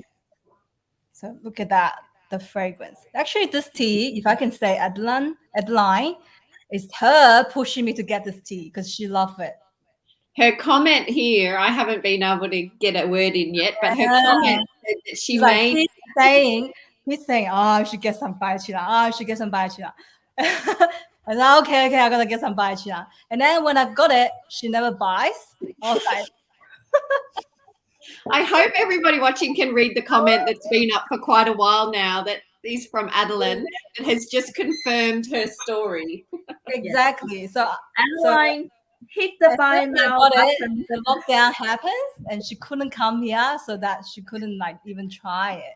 So look at that, the fragrance. Actually, this tea, if I can say Adeline, is her pushing me to get this tea because she loves it. Her comment here, I haven't been able to get a word in yet, but her comment said that she She's like, made. he's saying, oh, I should get some baiqila. Oh, I should get some baiqila. I said, okay, I gotta get some baiqila. And then when I got it, she never buys. I was like, I hope everybody watching can read the comment that's been up for quite a while now that is from Adeline and has just confirmed her story. exactly. So Adeline, hit the buy now button. the lockdown happens and she couldn't come here, so that she couldn't like even try it.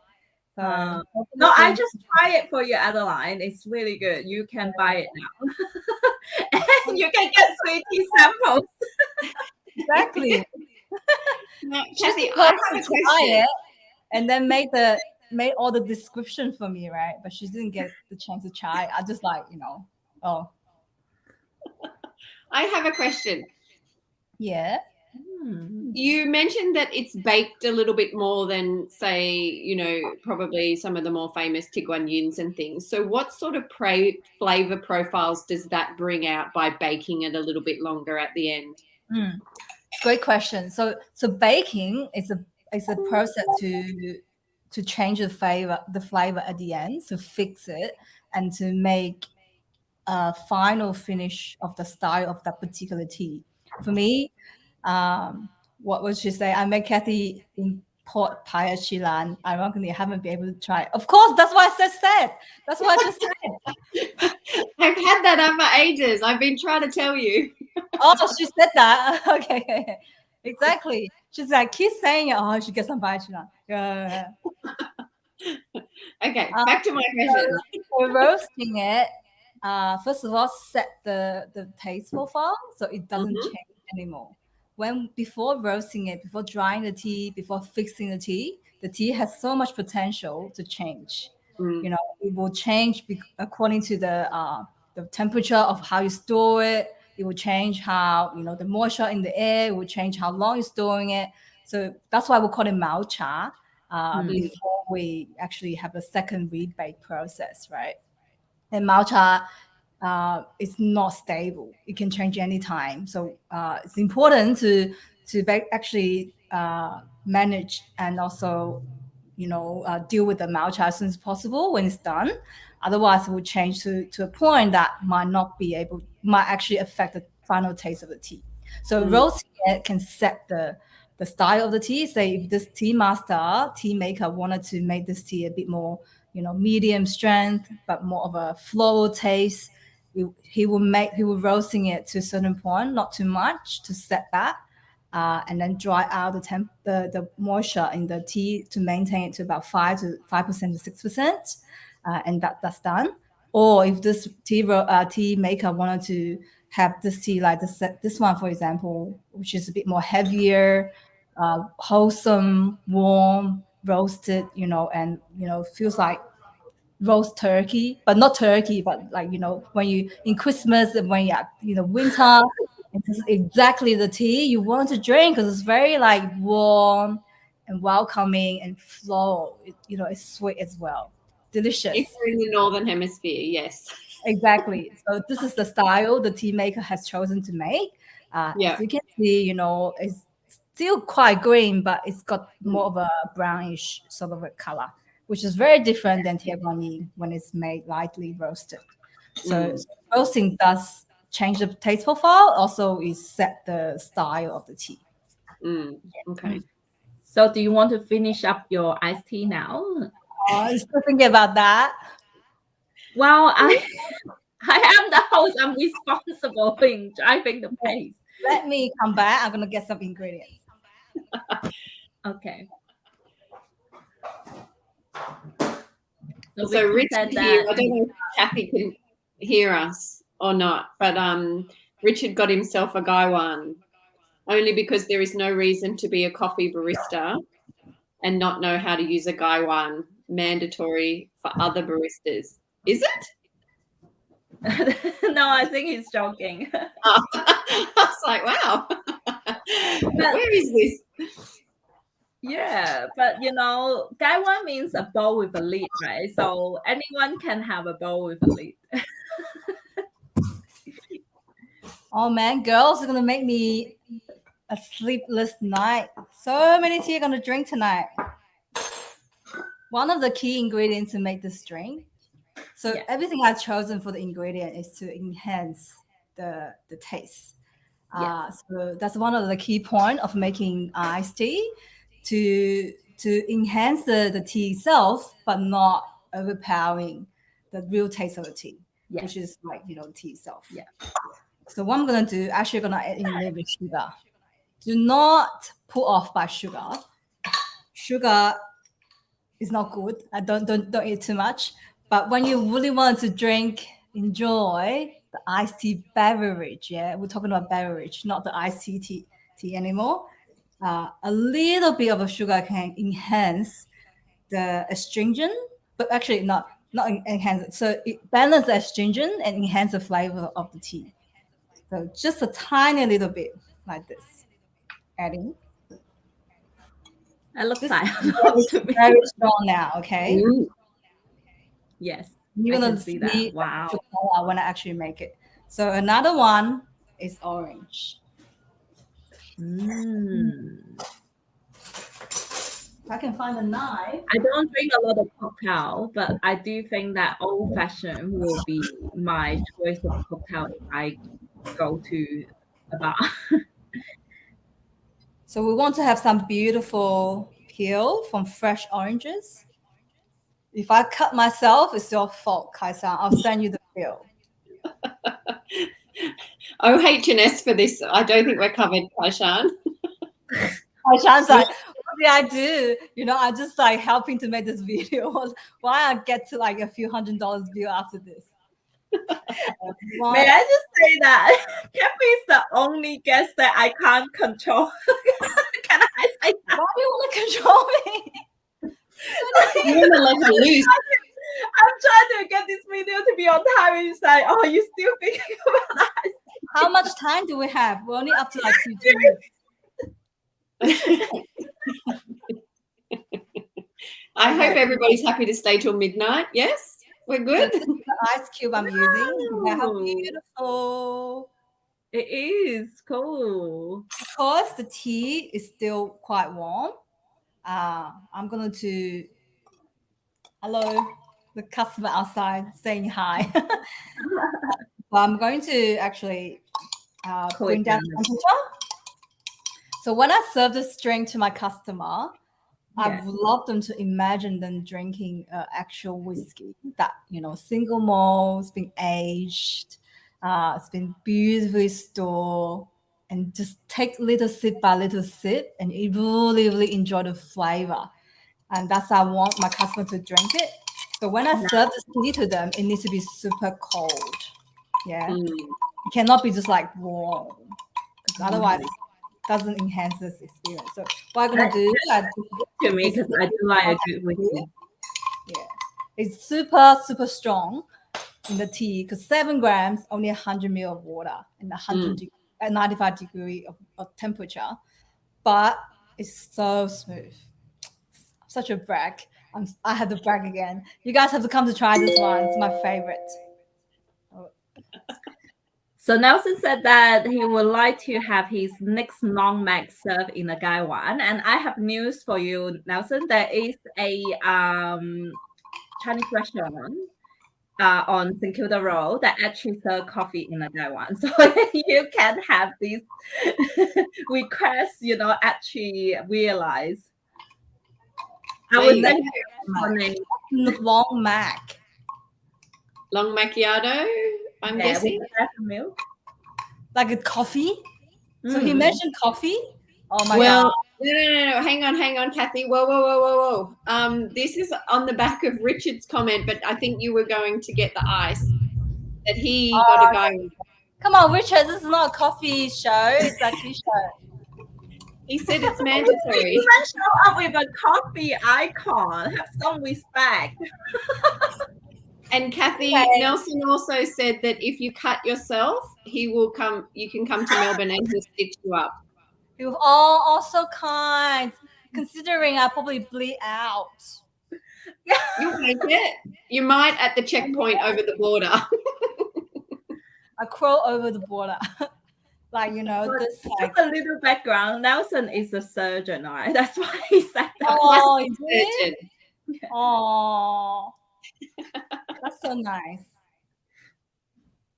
So no, I just try it for you, Adeline. It's really good. You can buy it now. And you can get sweetie samples. Exactly. Now, She's Cathy, supposed I have to a try question. it and then made all the description for me, right? But she didn't get the chance to try. I just like, oh. I have a question. Yeah. You mentioned that it's baked a little bit more than, say, probably some of the more famous Tiguanyins and things. So what sort of flavor profiles does that bring out by baking it a little bit longer at the end? Great question. So baking is a process to change the flavor at the end, to fix it and to make a final finish of the style of that particular tea. For me, what would she say? I made Cathy import Paya Chilan. Ironically, I haven't been able to try it. Of course, that's why I said. That's what I just said. I've had that up for ages. I've been trying to tell you. Oh, she said that. Okay. Exactly. She's like, keep saying it. Oh, I should get some Paya Chilan. Yeah. Okay, back to my question. For roasting it, first of all, set the taste profile so it doesn't change anymore. Before roasting it, before drying the tea, before fixing the tea has so much potential to change. It will change according to the temperature of how you store it. It will change how the moisture in the air. It will change how long you're storing it. So that's why we call it mao cha. Before we actually have a second rebake process, right? And matcha is not stable. It can change anytime. So it's important to actually manage and also deal with the matcha as soon as possible when it's done. Otherwise, it will change to a point that might actually affect the final taste of the tea. So roasting it can set the style of the tea. Say if this tea maker wanted to make this tea a bit more, medium strength, but more of a floral taste, he will roasting it to a certain point, not too much to set that, and then dry out the moisture in the tea to maintain it to about 5% to 6%, and that's done. Or if this tea maker wanted to have this tea like this one, for example, which is a bit more heavier, wholesome, warm, roasted, and feels like roast turkey, but not turkey, but like when you in Christmas and when you winter, And this is exactly the tea you want to drink because it's very like warm and welcoming and floral. It's sweet as well. Delicious. If we're in the Northern Hemisphere, yes. Exactly. So this is the style the tea maker has chosen to make. As you can see, it's still quite green, but it's got more of a brownish sort of a color, which is very different than TeaVee when it's made lightly roasted. So roasting does change the taste profile. Also, it set the style of the tea. Okay. So, do you want to finish up your iced tea now? I'm still thinking about that. Well, I am the host. I'm responsible in driving the pace. Let me come back. I'm gonna get some ingredients. Okay. So Richard here, I don't know if Cathy can hear us or not, but Richard got himself a gaiwan only because there is no reason to be a coffee barista and not know how to use a gaiwan. Mandatory for other baristas. Is it? No, I think he's joking. I was like, wow. Where is this? Yeah, but gaiwan means a bowl with a lid, right? So anyone can have a bowl with a lid. Oh man, girls are gonna make me a sleepless night. So many tea I'm gonna drink tonight. One of the key ingredients to make this drink. So everything I've chosen for the ingredient is to enhance the taste. So that's one of the key points of making iced tea, to enhance the tea itself, but not overpowering the real taste of the tea, which is like the tea itself. Yeah. So what I'm gonna do, actually gonna add in a little bit of sugar. Do not put off by sugar. Sugar is not good. I don't eat too much. But when you really want to enjoy the iced tea beverage, we're talking about beverage, not the iced tea anymore. A little bit of a sugar can enhance the astringent, but actually not enhance it. So it balances the astringent and enhance the flavor of the tea. So just a tiny little bit like this. Adding. That looks This like is very strong now, okay? Yes. You're gonna see that. Wow. When I actually make it. So another one is orange. If I can find a knife. I don't drink a lot of cocktail, but I do think that old fashioned will be my choice of cocktail if I go to a bar. So we want to have some beautiful peel from fresh oranges. If I cut myself, it's your fault, Kai-san. I'll send you the peel. OH&S for this. I don't think we're covered, Kai-san. Kai-san's like, what did I do? I just like helping to make this video. Why I get to like a few $100 view after this? May I just say that Cathy is the only guest that I can't control. Can I say that? Why do you want to control me? You want to let her loose. I'm trying to get this video to be on time, and it's like, oh, you're still thinking about that. How much time do we have? We're only up to like 2 minutes. I hope everybody's happy to stay till midnight. Yes? We're good? This is the ice cube I'm using. How beautiful. It is cool. Because the tea is still quite warm, I'm going to... Hello, the customer outside saying hi. So I'm going to actually bring down the temperature. So when I serve this drink to my customer, I would love them to imagine them drinking actual whiskey that, single malt, it's been aged, it's been beautifully stored, and just take little sip by little sip, and you really, really enjoy the flavor. And that's how I want my customer to drink it. So when I serve this tea to them, it needs to be super cold. Yeah. It cannot be just like warm, because otherwise it doesn't enhance this experience. So what I'm gonna do, to me, because I do like a good whiskey. Yeah, it's super, super strong in the tea because 7 grams, only 100 ml of water and 100 degrees at 95 degree of temperature, but it's so smooth. Such a brag. I have to brag again. You guys have to come to try this one. It's my favorite. So Nelson said that he would like to have his next non-Mac served in a Gaiwan, and I have news for you, Nelson. There is a Chinese restaurant on St Kilda Road that actually serve coffee in a Gaiwan, so you can have these requests, actually realize. I would send you long Mac. Long macchiato, I'm guessing. With milk. Like a coffee? So he mentioned coffee? Oh my God. God. No. Hang on, Cathy. Whoa. This is on the back of Richard's comment, but I think you were going to get the ice. That he got a guy. Come on, Richard. This is not a coffee show. It's a tea show. He said it's mandatory. You even show up with a coffee icon. Have some respect. And Cathy, Nelson also said that if you cut yourself, he will come. You can come to Melbourne and he'll stitch you up. He was all so kind. Considering I probably bleed out. You'll make it. You might at the checkpoint over the border. I crawl over the border. Like, this like a little background. Nelson is a surgeon, right? That's why he said that. Oh, you did? Yeah. Oh, that's so nice.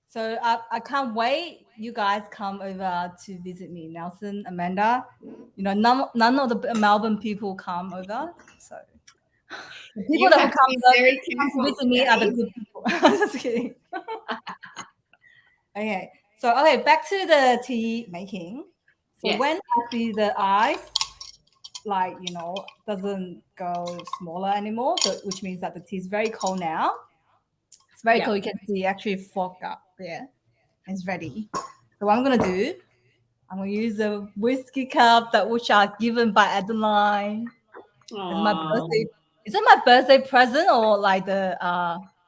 So I can't wait. You guys come over to visit me, Nelson, Amanda. None of the Melbourne people come over. So the people that come to visit me are the good people. Just kidding. Okay. So back to the tea making. So when I see the ice, doesn't go smaller anymore, so which means that the tea is very cold now. It's very cold. You can see actually fogged up there. It's ready. So what I'm gonna do, I'm gonna use a whiskey cup which are given by Adeline. It's my birthday. Is it my birthday present or like the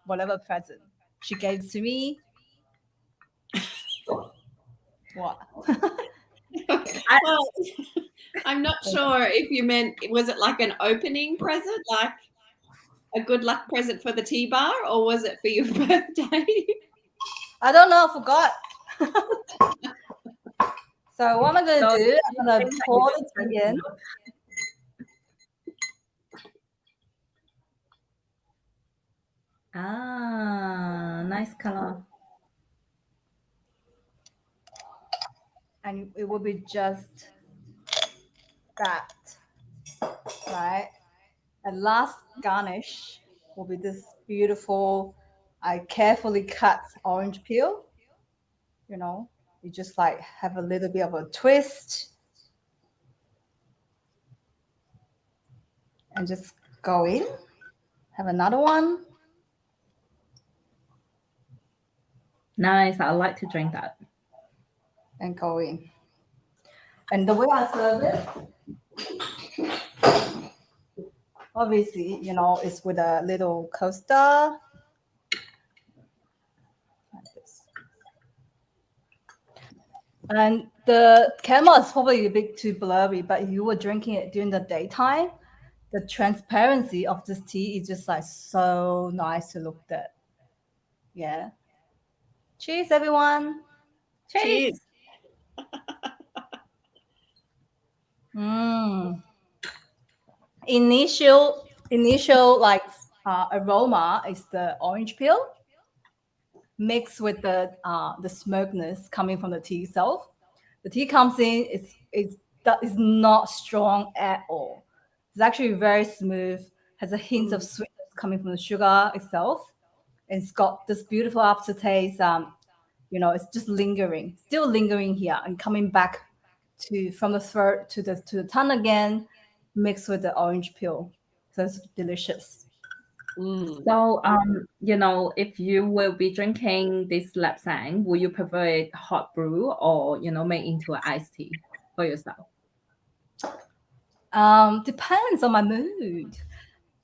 whatever present she gave to me? What? I'm not sure if you meant, was it like an opening present, like a good luck present for the tea bar, or was it for your birthday? I don't know. I forgot. So what am I going to do? I'm going to pour the tea in. Nice color. And it will be just that, right? And last garnish will be this beautiful, I carefully cut orange peel. You just like have a little bit of a twist and just go in. Have another one. Nice. I like to drink that. And go in. And the way I serve it, obviously, it's with a little coaster. Like this. And the camera is probably a bit too blurry, but if you were drinking it during the daytime, the transparency of this tea is just like so nice to look at. Yeah. Cheers, everyone. Cheers. Initial like aroma is the orange peel mixed with the smokiness coming from the tea itself. The tea comes in, it's not strong at all. It's actually very smooth, has a hint of sweetness coming from the sugar itself. And it's got this beautiful aftertaste. It's just still lingering here and coming back from the throat to the tongue again, mixed with the orange peel. So it's delicious. So, if you will be drinking this lapsang, will you prefer it hot brew or, made into an iced tea for yourself? Depends on my mood.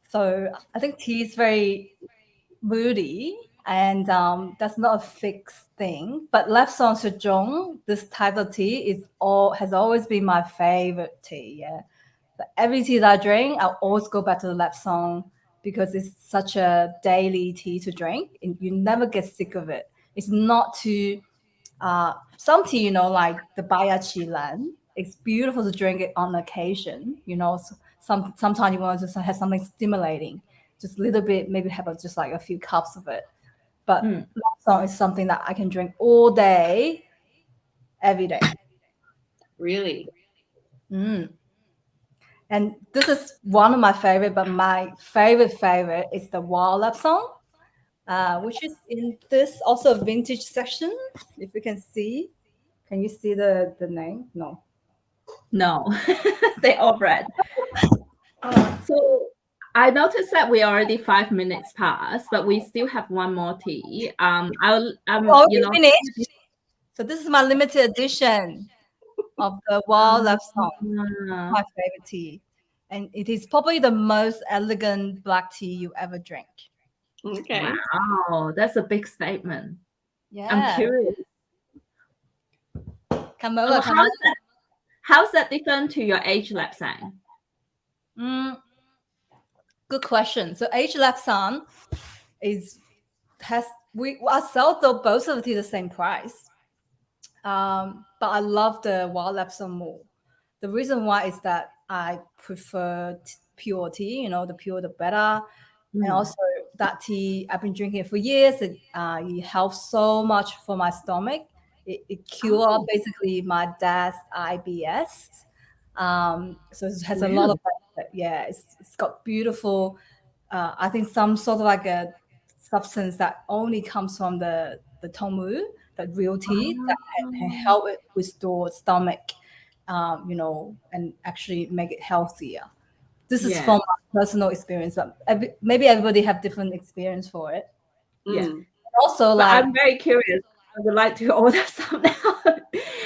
So I think tea is very moody. and that's not a fixed thing. But Lapsang Sejong, this type of tea, has always been my favorite tea. Yeah, but every tea that I drink, I always go back to the Lapsang because it's such a daily tea to drink, and you never get sick of it. It's not too some tea, like the Baya Lan. It's beautiful to drink it on occasion. Sometimes you want to just have something stimulating, just a little bit, maybe have just like a few cups of it. But Lapsang is something that I can drink all day, every day. Really? And this is one of my favorite, but my favorite is the Wild Lapsang, which is in this also vintage section. If you can see, can you see the name? No, they all bred. So I noticed that we already 5 minutes past, but we still have one more tea. Finished. So this is my limited edition of the Wild Lapsang, my favorite tea, and it is probably the most elegant black tea you ever drink. Okay. Wow, that's a big statement. Yeah, I'm curious. Come over. How's that different to your age Lapsang? Good question. So age Lapsang we sell both of the tea the same price. But I love the Wild Lapsang more. The reason why is that I prefer pure tea. The pure the better. And also that tea I've been drinking it for years. It helps so much for my stomach. It cures basically my dad's IBS. So it has a lot of benefit. Yeah, it's got beautiful. I think some sort of like a substance that only comes from the tomu, that real tea, that can help it restore stomach, and actually make it healthier. This is from my personal experience, but maybe everybody have different experience for it. Yeah. Also, I'm very curious. I would like to order some now.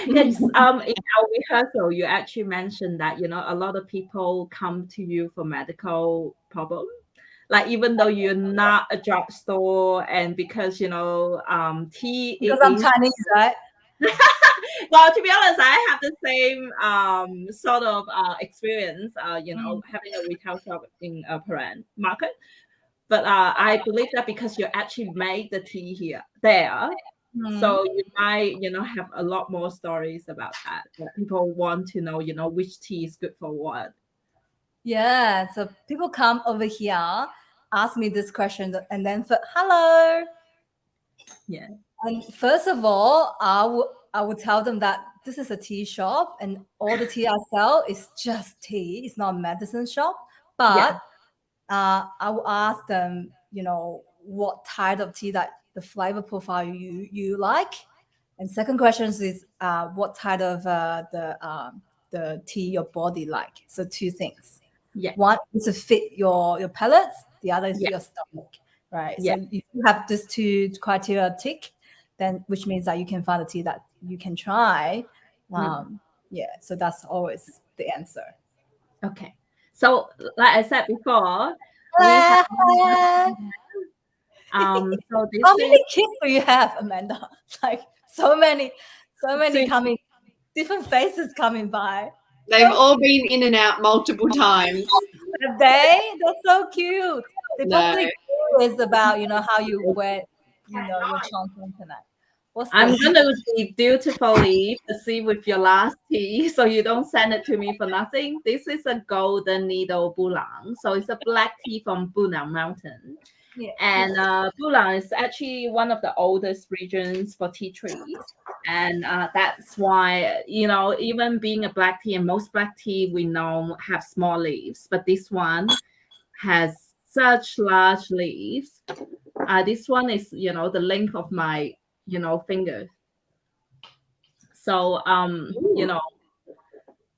Yes. In our rehearsal, you actually mentioned that a lot of people come to you for medical problems. Like even though you're not a drugstore, and because tea. Because I'm Chinese, right? Well, to be honest, I have the same sort of experience. Having a retail shop in a Paran market. But I believe that because you actually made the tea there, so you might, have a lot more stories about that. People want to know, which tea is good for what. Yeah, so people come over here, ask me this question, and then hello. Yeah. And first of all, I would tell them that this is a tea shop, and all the tea I sell is just tea. It's not a medicine shop. But I will ask them, what type of tea that the flavor profile you like. And second question is what type of the tea your body like. So two things. Yeah. One is to fit your palates. The other is your stomach. Right. Yeah. So if you have these two criteria tick, then which means that you can find a tea that you can try. Yeah. So that's always the answer. Okay. So like I said before, so this how many kids do you have, Amanda? Like so many coming, different faces coming by. They've all been in and out multiple times. They're so cute. They're probably curious about how you wear your chanson tonight. I'm gonna be dutifully proceed with your last tea, so you don't send it to me for nothing. This is a golden needle Bulang, so it's a black tea from Bunang Mountain. Yeah. And Bulang is actually one of the oldest regions for tea trees, and that's why even being a black tea, and most black tea we know have small leaves, but this one has such large leaves. This one is the length of my finger. So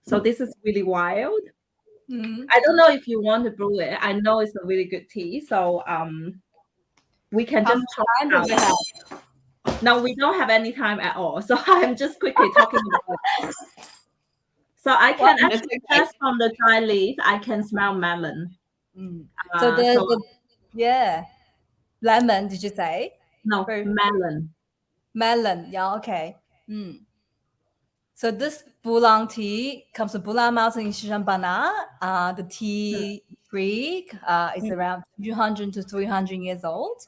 so this is really wild. I don't know if you want to brew it. I know it's a really good tea, so we can just talk. No, we don't have any time at all, so I'm just quickly talking about it. So I can actually test from the dry leaf. I can smell melon. So lemon, did you say? No, very melon. melon. Yeah, okay. So this Bulang tea comes from Bulang Mountain in Shishambana. The tea tree is around 200 to 300 years old.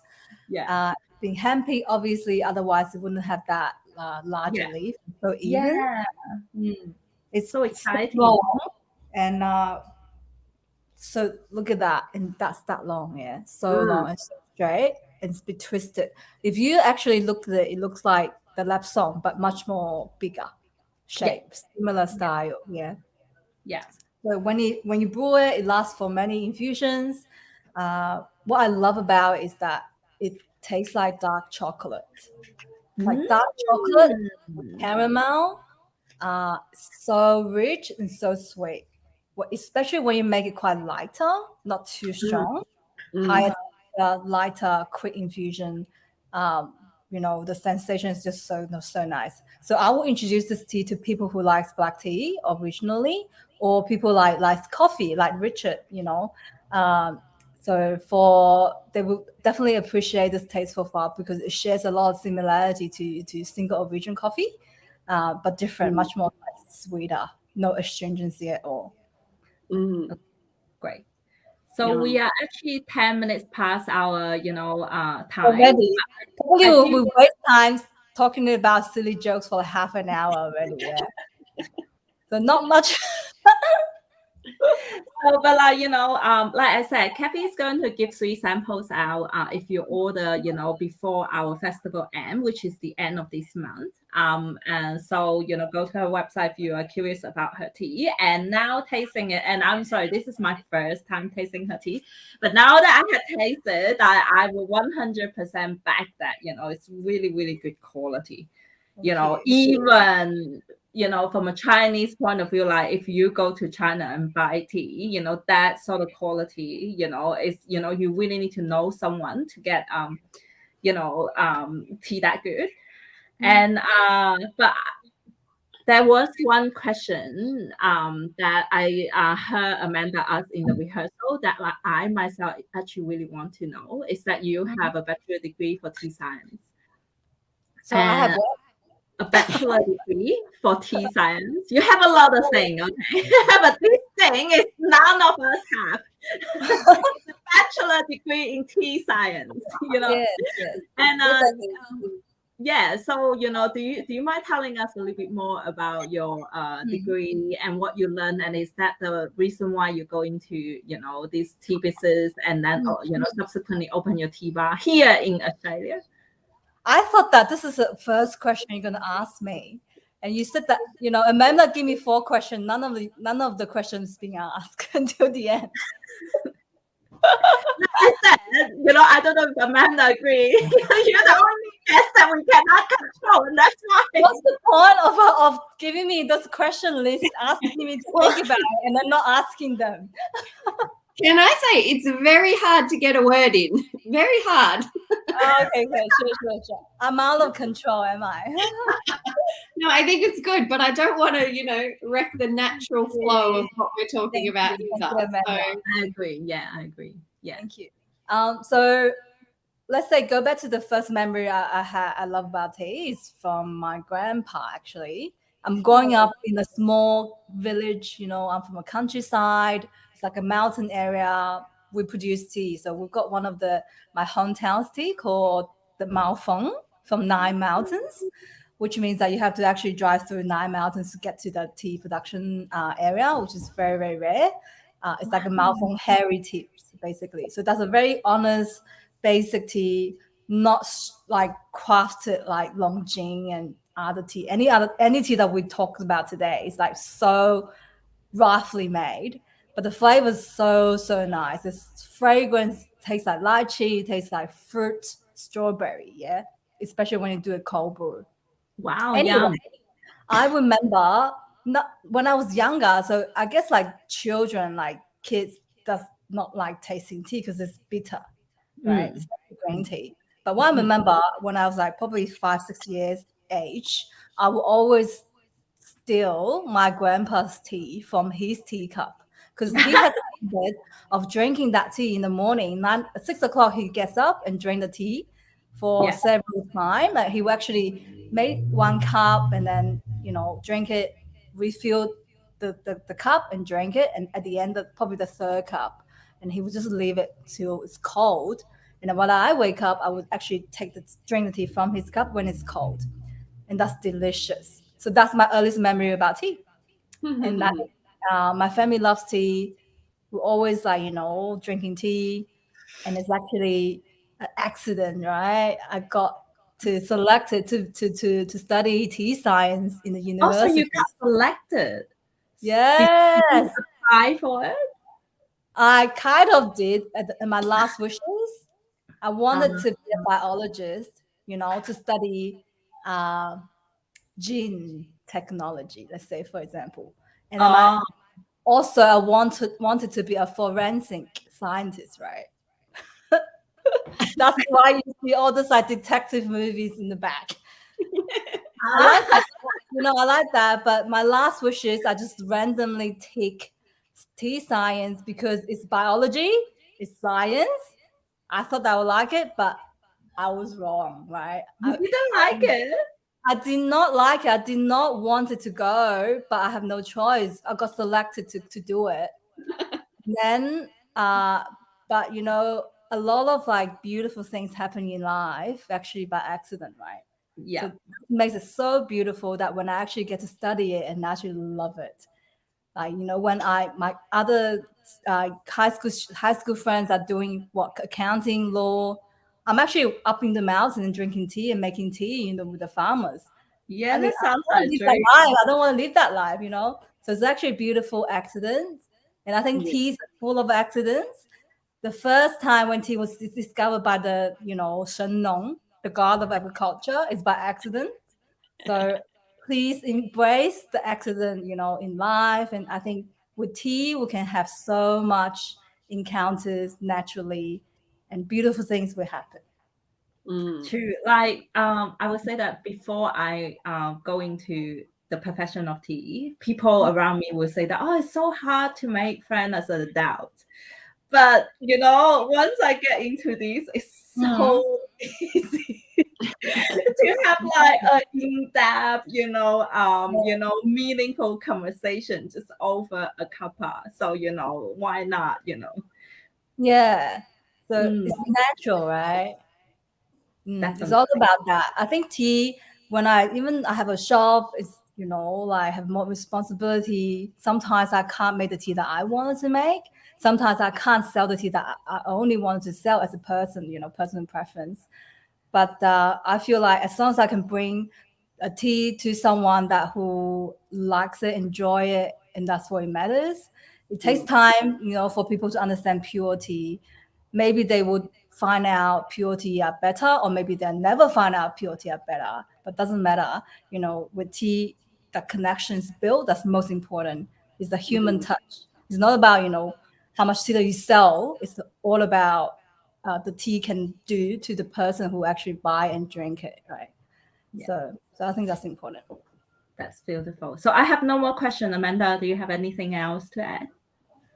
Yeah. Being hand-picked, obviously, otherwise it wouldn't have that larger Yeah. leaf. So even it's So so exciting. long, and so look at that, and that's that long, yeah, so long and so straight, and it's a bit twisted. If you actually look at it, it looks like the lap song, but much more bigger shape, similar style, yeah. Yeah. So when you brew it, it lasts for many infusions. What I love about it is that it tastes like dark chocolate, like dark chocolate with caramel. So rich and so sweet. Especially when you make it quite lighter, not too strong, higher, lighter, quick infusion. The sensation is just so nice. So I will introduce this tea to people who likes black tea originally, or people like coffee, like Richard. So they will definitely appreciate this tasteful far because it shares a lot of similarity to single origin coffee, but different, much more sweeter, no astringency at all. Great. So we are actually 10 minutes past our, time. Already. Probably we waste time talking about silly jokes for half an hour already. Yeah. So not much. So, but like I said, Cathy is going to give 3 samples out if you order, before our festival end, which is the end of this month. And so, go to her website if you are curious about her tea. And now tasting it, and I'm sorry, this is my first time tasting her tea, but now that I have tasted, I will 100% back that, it's really, really good quality. Even from a Chinese point of view, like if you go to China and buy tea, that sort of quality, is, you really need to know someone to get, tea that good. And, but there was one question that I heard Amanda ask in the rehearsal that I myself actually really want to know is that you have a bachelor degree for tea science. So I have a bachelor degree for tea science. You have a lot of things, okay? But this thing is none of us have. It's a bachelor degree in tea science, Yes. And so do you mind telling us a little bit more about your degree and what you learned, and is that the reason why you go into this tea business and then subsequently open your tea bar here in Australia? I thought that this is the first question you're going to ask me, and you said that Amanda gave me 4 questions. None of the questions being asked until the end. I said, I don't know if Amanda agree. You're the only guest that we cannot control, and that's why. What's the point of giving me this question list, asking me to think about it, and then not asking them? Can I say it's very hard to get a word in? Very hard. Okay, sure. I'm out of control, am I? No, I think it's good, but I don't want to, wreck the natural flow of what we're talking about either. I agree. Yeah, I agree. Yeah. Thank you. So let's say go back to the first memory I love about tea is from my grandpa, actually. I'm growing up in a small village, I'm from a countryside. It's like a mountain area. We produce tea. So we've got one of my hometown's tea called the Mao Feng from 9 Mountains, which means that you have to actually drive through 9 mountains to get to the tea production area, which is very, very rare. It's like a Mao Feng hairy tea, basically. So that's a very honest, basic tea, not like crafted like Longjing and other tea. Any tea that we talked about today is like so roughly made, but the flavor is so nice. This fragrance tastes like lychee, tastes like fruit, strawberry, yeah, especially when you do a cold brew. Wow. Anyway, I remember when I was younger, so I guess like children, like kids, does not like tasting tea because it's bitter, right? It's like green tea. But what I remember when I was like probably 5-6 years age, I would always steal my grandpa's tea from his teacup because he had the habit of drinking that tea in the morning. 6 o'clock he gets up and drink the tea for several times. Like he will actually make one cup and then, drink it, refill the cup and drink it. And at the end of probably the third cup, and he would just leave it till it's cold. And then when I wake up, I would actually drink the tea from his cup when it's cold. And that's delicious. So that's my earliest memory about tea. And that, my family loves tea. We're always drinking tea. And it's actually an accident, right? I got selected to study tea science in the university. Also, you got selected. Yes. Did you apply for it? I kind of did in my last wishes. I wanted to be a biologist, to study gene technology, let's say, for example. And also I wanted to be a forensic scientist, right? That's why you see all those detective movies in the back. I like that. I like that. But my last wishes, I just randomly take tea science because it's biology, it's science. I thought I would like it, but I was wrong, right? You didn't like it? I did not like it. I did not want it to go, but I have no choice. I got selected to do it. Then, but a lot of beautiful things happen in life actually by accident, right? Yeah. So it makes it so beautiful that when I actually get to study it and actually love it. When my other high school friends are doing accounting, law, I'm actually up in the mountain and drinking tea and making tea, with the farmers. Yeah, I mean, that sounds I like I don't want to live that life, So it's actually a beautiful accident. And I think tea is full of accidents. The first time when tea was discovered by the, Shen Nong, the god of agriculture, is by accident. So please embrace the accident, in life. And I think with tea, we can have so much encounters naturally and beautiful things will happen. True. I would say that before I go into the profession of tea, people around me would say that, oh, it's so hard to make friends as an adult. But once I get into this, it's so easy to have a in-depth, meaningful conversation just over a cuppa. So why not? Yeah. So it's natural, right? It's all about that. I think tea, when I have a shop, it's I have more responsibility. Sometimes I can't make the tea that I wanted to make. Sometimes I can't sell the tea that I only wanted to sell as a person, personal preference. But I feel like as long as I can bring a tea to someone who likes it, enjoy it, and that's what it matters. It takes time, for people to understand pure tea. Maybe they would find out pure tea are better, or maybe they'll never find out pure tea are better. But doesn't matter, with tea, the connections built. That's most important. Is the human touch. It's not about how much tea that you sell. It's all about the tea can do to the person who actually buy and drink it, right? Yeah. So I think that's important. That's beautiful. So I have no more question. Amanda, do you have anything else to add?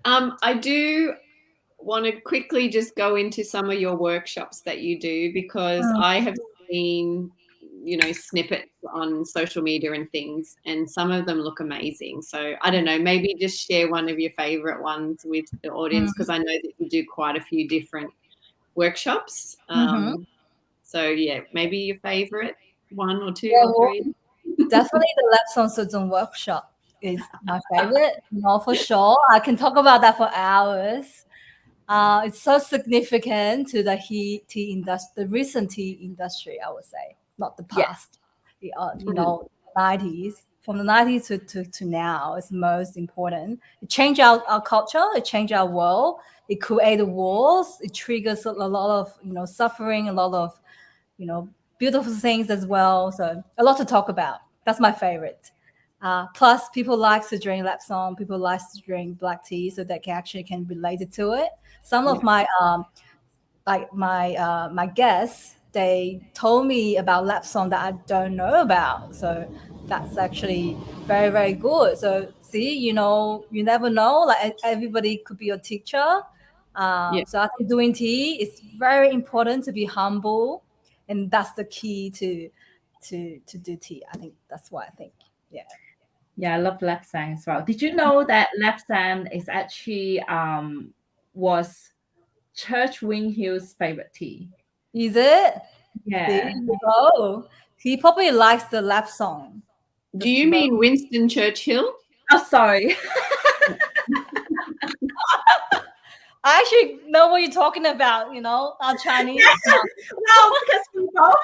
I do want to quickly just go into some of your workshops that you do, because I have seen snippets on social media and things, and some of them look amazing. So I don't know, maybe just share one of your favorite ones with the audience, because I know that you do quite a few different workshops. So yeah, maybe your favorite one or two or three. Definitely the Lapsang Suzhong workshop is my favorite, for sure. I can talk about that for hours. It's so significant to the tea industry, the recent tea industry, I would say, not the past. Yeah. 90s, from the 90s to now is most important. It changed our culture, it changed our world, it created wars, it triggers a lot of suffering, a lot of beautiful things as well. So a lot to talk about. That's my favorite. Plus, people like to drink Lapsang. People like to drink black tea, so they can relate it to it. Some of my my guests, they told me about Lapsang that I don't know about. So that's actually very, very good. So see, you never know. Like everybody could be your teacher. So I think doing tea is very important to be humble and that's the key to do tea. I think that's what I think. Yeah. Yeah, I love Lapsang as well. Did you know that Lapsang is actually was Church Windhill's favorite tea? Is it? Yeah. There you go. He probably likes the lap song. Do you mean Winston Churchill? Oh, sorry. I actually know what you're talking about, our Chinese. Well, because we both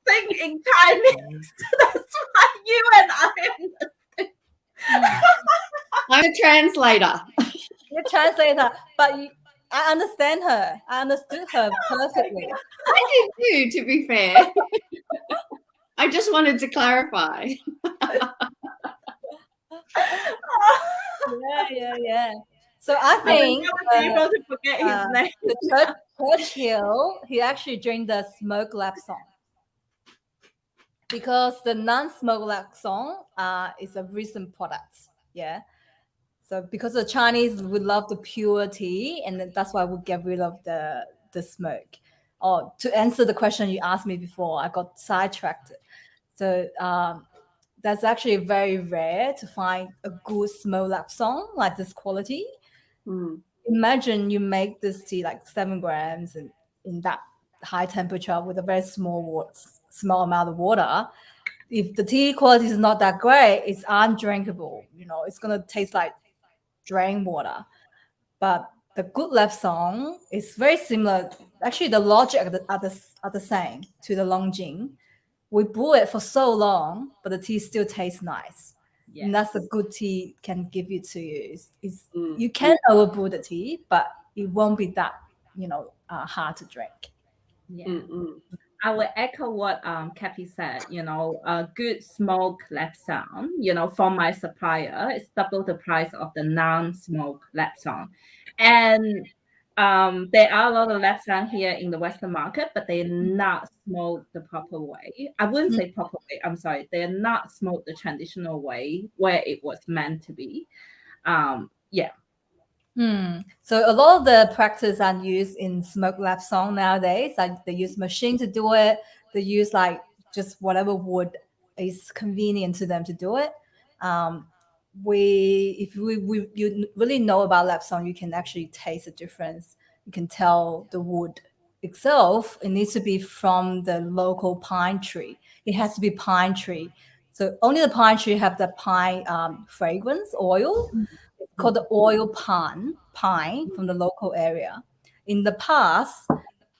think in Chinese. That's why you and I I'm a translator. You're a translator, but I understand her. I understood her perfectly. I did too, to be fair. I just wanted to clarify. Yeah. So I think I was able to forget his name. the Churchill, he actually drank the smoke lap song. Because the non-smoke lap song is a recent product. Yeah. So because the Chinese would love the pure tea, and that's why we get rid of the smoke. Or to answer the question you asked me before, I got sidetracked. So that's actually very rare to find a good smoke lap song like this quality. Imagine you make this tea like 7 grams and in that high temperature with a very small amount of water. If the tea quality is not that great, it's undrinkable. It's gonna taste like drain water. But the good lap song is very similar. Actually, the logic are the same to the Longjing. We brew it for so long, but the tea still tastes nice. Yeah. And that's a good tea can give you to you. You can overbrew the tea, but it won't be that hard to drink. Yeah. I will echo what Cathy said. A good smoke lap song, from my supplier, is double the price of the non-smoke lap song. And there are a lot of lap song here in the Western market, but they're not smoked the proper way. I wouldn't say proper way. I'm sorry. They're not smoked the traditional way where it was meant to be. Yeah. So a lot of the practice are used in smoke lap song nowadays. Like they use machine to do it. They use like just whatever wood is convenient to them to do it. If you really know about lap song, you can actually taste the difference. You can tell the wood itself. It needs to be from the local pine tree. It has to be pine tree. So only the pine tree have the pine fragrance oil. Called the oil pine from the local area. In the past,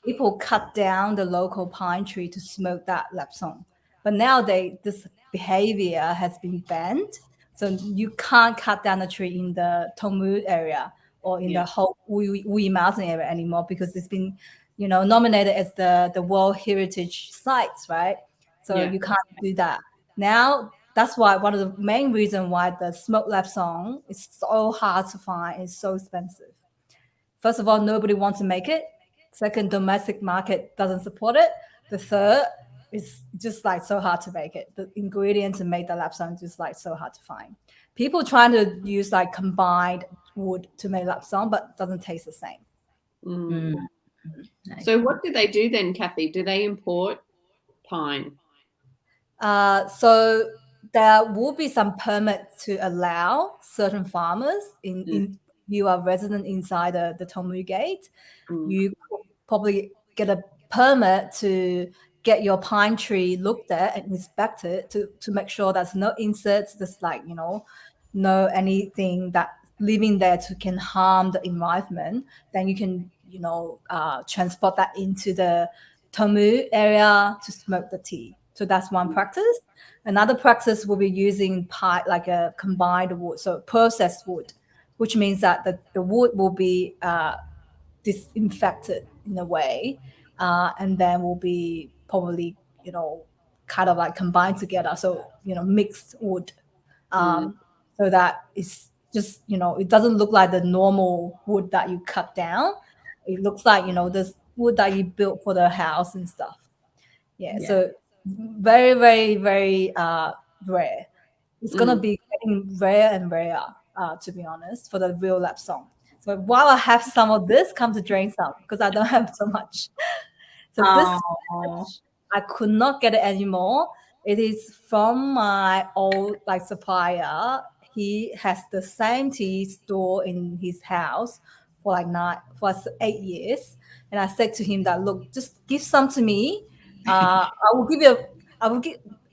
people cut down the local pine tree to smoke that lap song. But nowadays, this behavior has been banned. So you can't cut down the tree in the Tomu area or in the whole Ui Mountain area anymore because it's been, nominated as the World Heritage Sites, right? So you can't do that. Now, that's why one of the main reasons why the smoke lap song is so hard to find, it's so expensive. First of all, nobody wants to make it. Second, domestic market doesn't support it. The third is just like so hard to make it. The ingredients to make the lap song is just like so hard to find. People trying to use like combined wood to make lap song, but it doesn't taste the same. Nice. So what do they do then, Cathy? Do they import pine? So there will be some permits to allow certain farmers in you are resident inside the Tomu gate. You probably get a permit to get your pine tree looked at and inspected to make sure there's no insects, just like no anything that living there can harm the environment. Then you can transport that into the Tomu area to smoke the tea. So that's one practice. Another practice will be using like a combined wood, so processed wood, which means that the wood will be disinfected in a way, and then will be probably kind of like combined together. So mixed wood, so that it's just it doesn't look like the normal wood that you cut down. It looks like this wood that you built for the house and stuff. Yeah. So very, very, very rare. It's gonna be getting rare and rare, to be honest, for the real lap song. So while I have some of this, come to drain some because I don't have so much. So this I could not get it anymore. It is from my old supplier. He has the same tea store in his house for 8 years. And I said to him that, look, just give some to me. I will give you.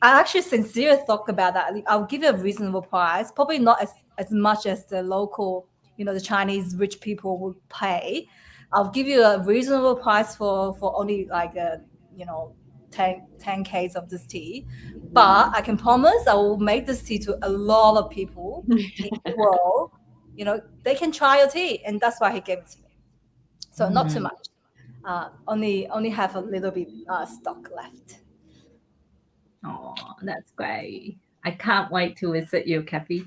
I actually sincerely thought about that. I'll give you a reasonable price, probably not as much as the local, the Chinese rich people would pay. I'll give you a reasonable price for only 10 Ks of this tea, but I can promise I will make this tea to a lot of people in the world. They can try your tea, and that's why he gave it to me. So not too much. Only have a little bit stock left. Oh, that's great. I can't wait to visit you, Cathy.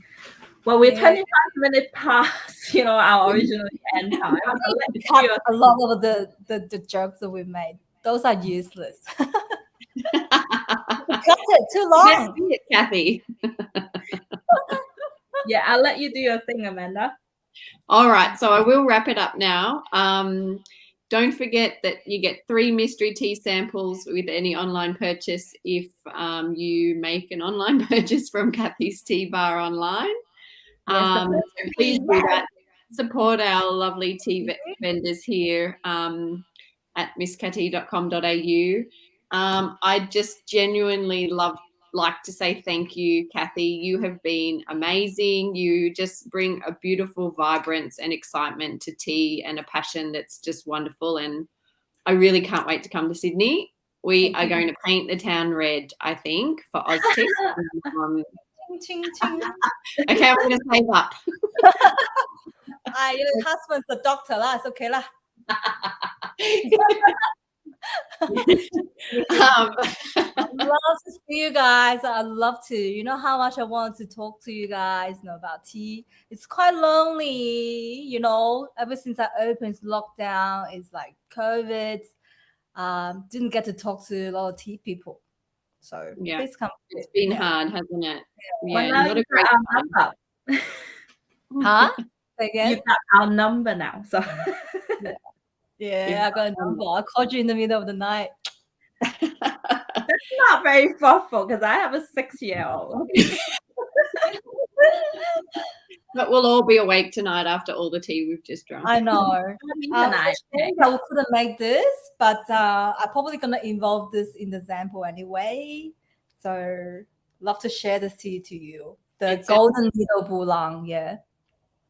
Well, we're 25 minutes past, our original end time. Cut a lot of the jokes that we made. Those are useless. Cut it too long. That's it, Cathy. Yeah, I'll let you do your thing, Amanda. All right, so I will wrap it up now. Don't forget that you get 3 mystery tea samples with any online purchase if you make an online purchase from Cathy's Tea Bar online. So please do that. Support our lovely tea vendors here at misscattea.com.au. I just genuinely like to say thank you, Cathy. You have been amazing. You just bring a beautiful vibrance and excitement to tea and a passion that's just wonderful. And I really can't wait to come to Sydney. We are going to paint the town red, I think, for Oz Tea. Ching, ching. Okay, I'm going to save up. Your husband's a doctor, lah. It's okay, lah. I love to see you guys. I love to. You know how much I want to talk to you guys about tea. It's quite lonely, ever since I opened lockdown. It's like COVID. Didn't get to talk to a lot of tea people. So please come. It's been hard, hasn't it? Yeah, not a great number. Huh? Again? You got our number now, so. Yeah, I got a number. I called you in the middle of the night. That's not very thoughtful because I have a 6-year-old. But we'll all be awake tonight after all the tea we've just drunk. I know. I couldn't make this, but I'm probably going to involve this in the sample anyway. So love to share this tea to you. The golden needle bouillon,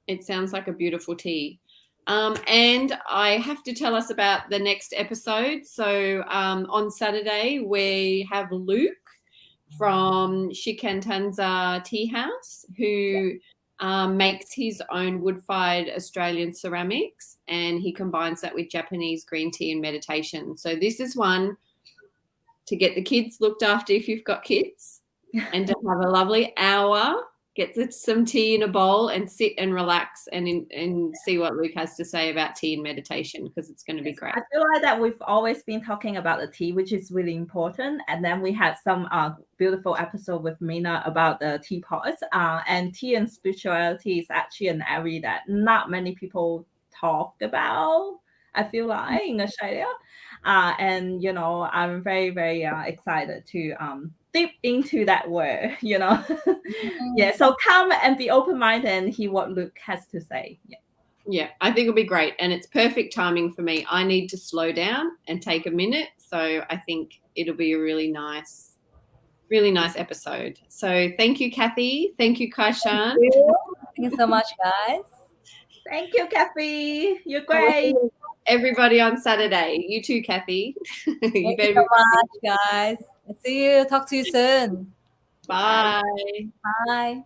It sounds like a beautiful tea. And I have to tell us about the next episode. So on Saturday, we have Luke from Shikantanza Tea House, who makes his own wood-fired Australian ceramics, and he combines that with Japanese green tea and meditation. So this is one to get the kids looked after if you've got kids, and to have a lovely hour, get some tea in a bowl and sit and relax and see what Luke has to say about tea and meditation, because it's going to be great. I feel like that we've always been talking about the tea, which is really important. And then we had some beautiful episode with Mina about the teapots. And tea and spirituality is actually an area that not many people talk about, I feel like, in Australia. And, I'm very, very excited to deep into that word, Yeah, so come and be open-minded and hear what Luke has to say. Yeah, I think it'll be great, and it's perfect timing for me. I need to slow down and take a minute, so I think it'll be a really nice episode. So thank you, Cathy. Thank you, Kaishan. Thank you so much, guys. Thank you, Cathy. You're great. Everybody on Saturday. You too, Cathy. Thank you so much, guys. See you. Talk to you soon. Bye. Bye.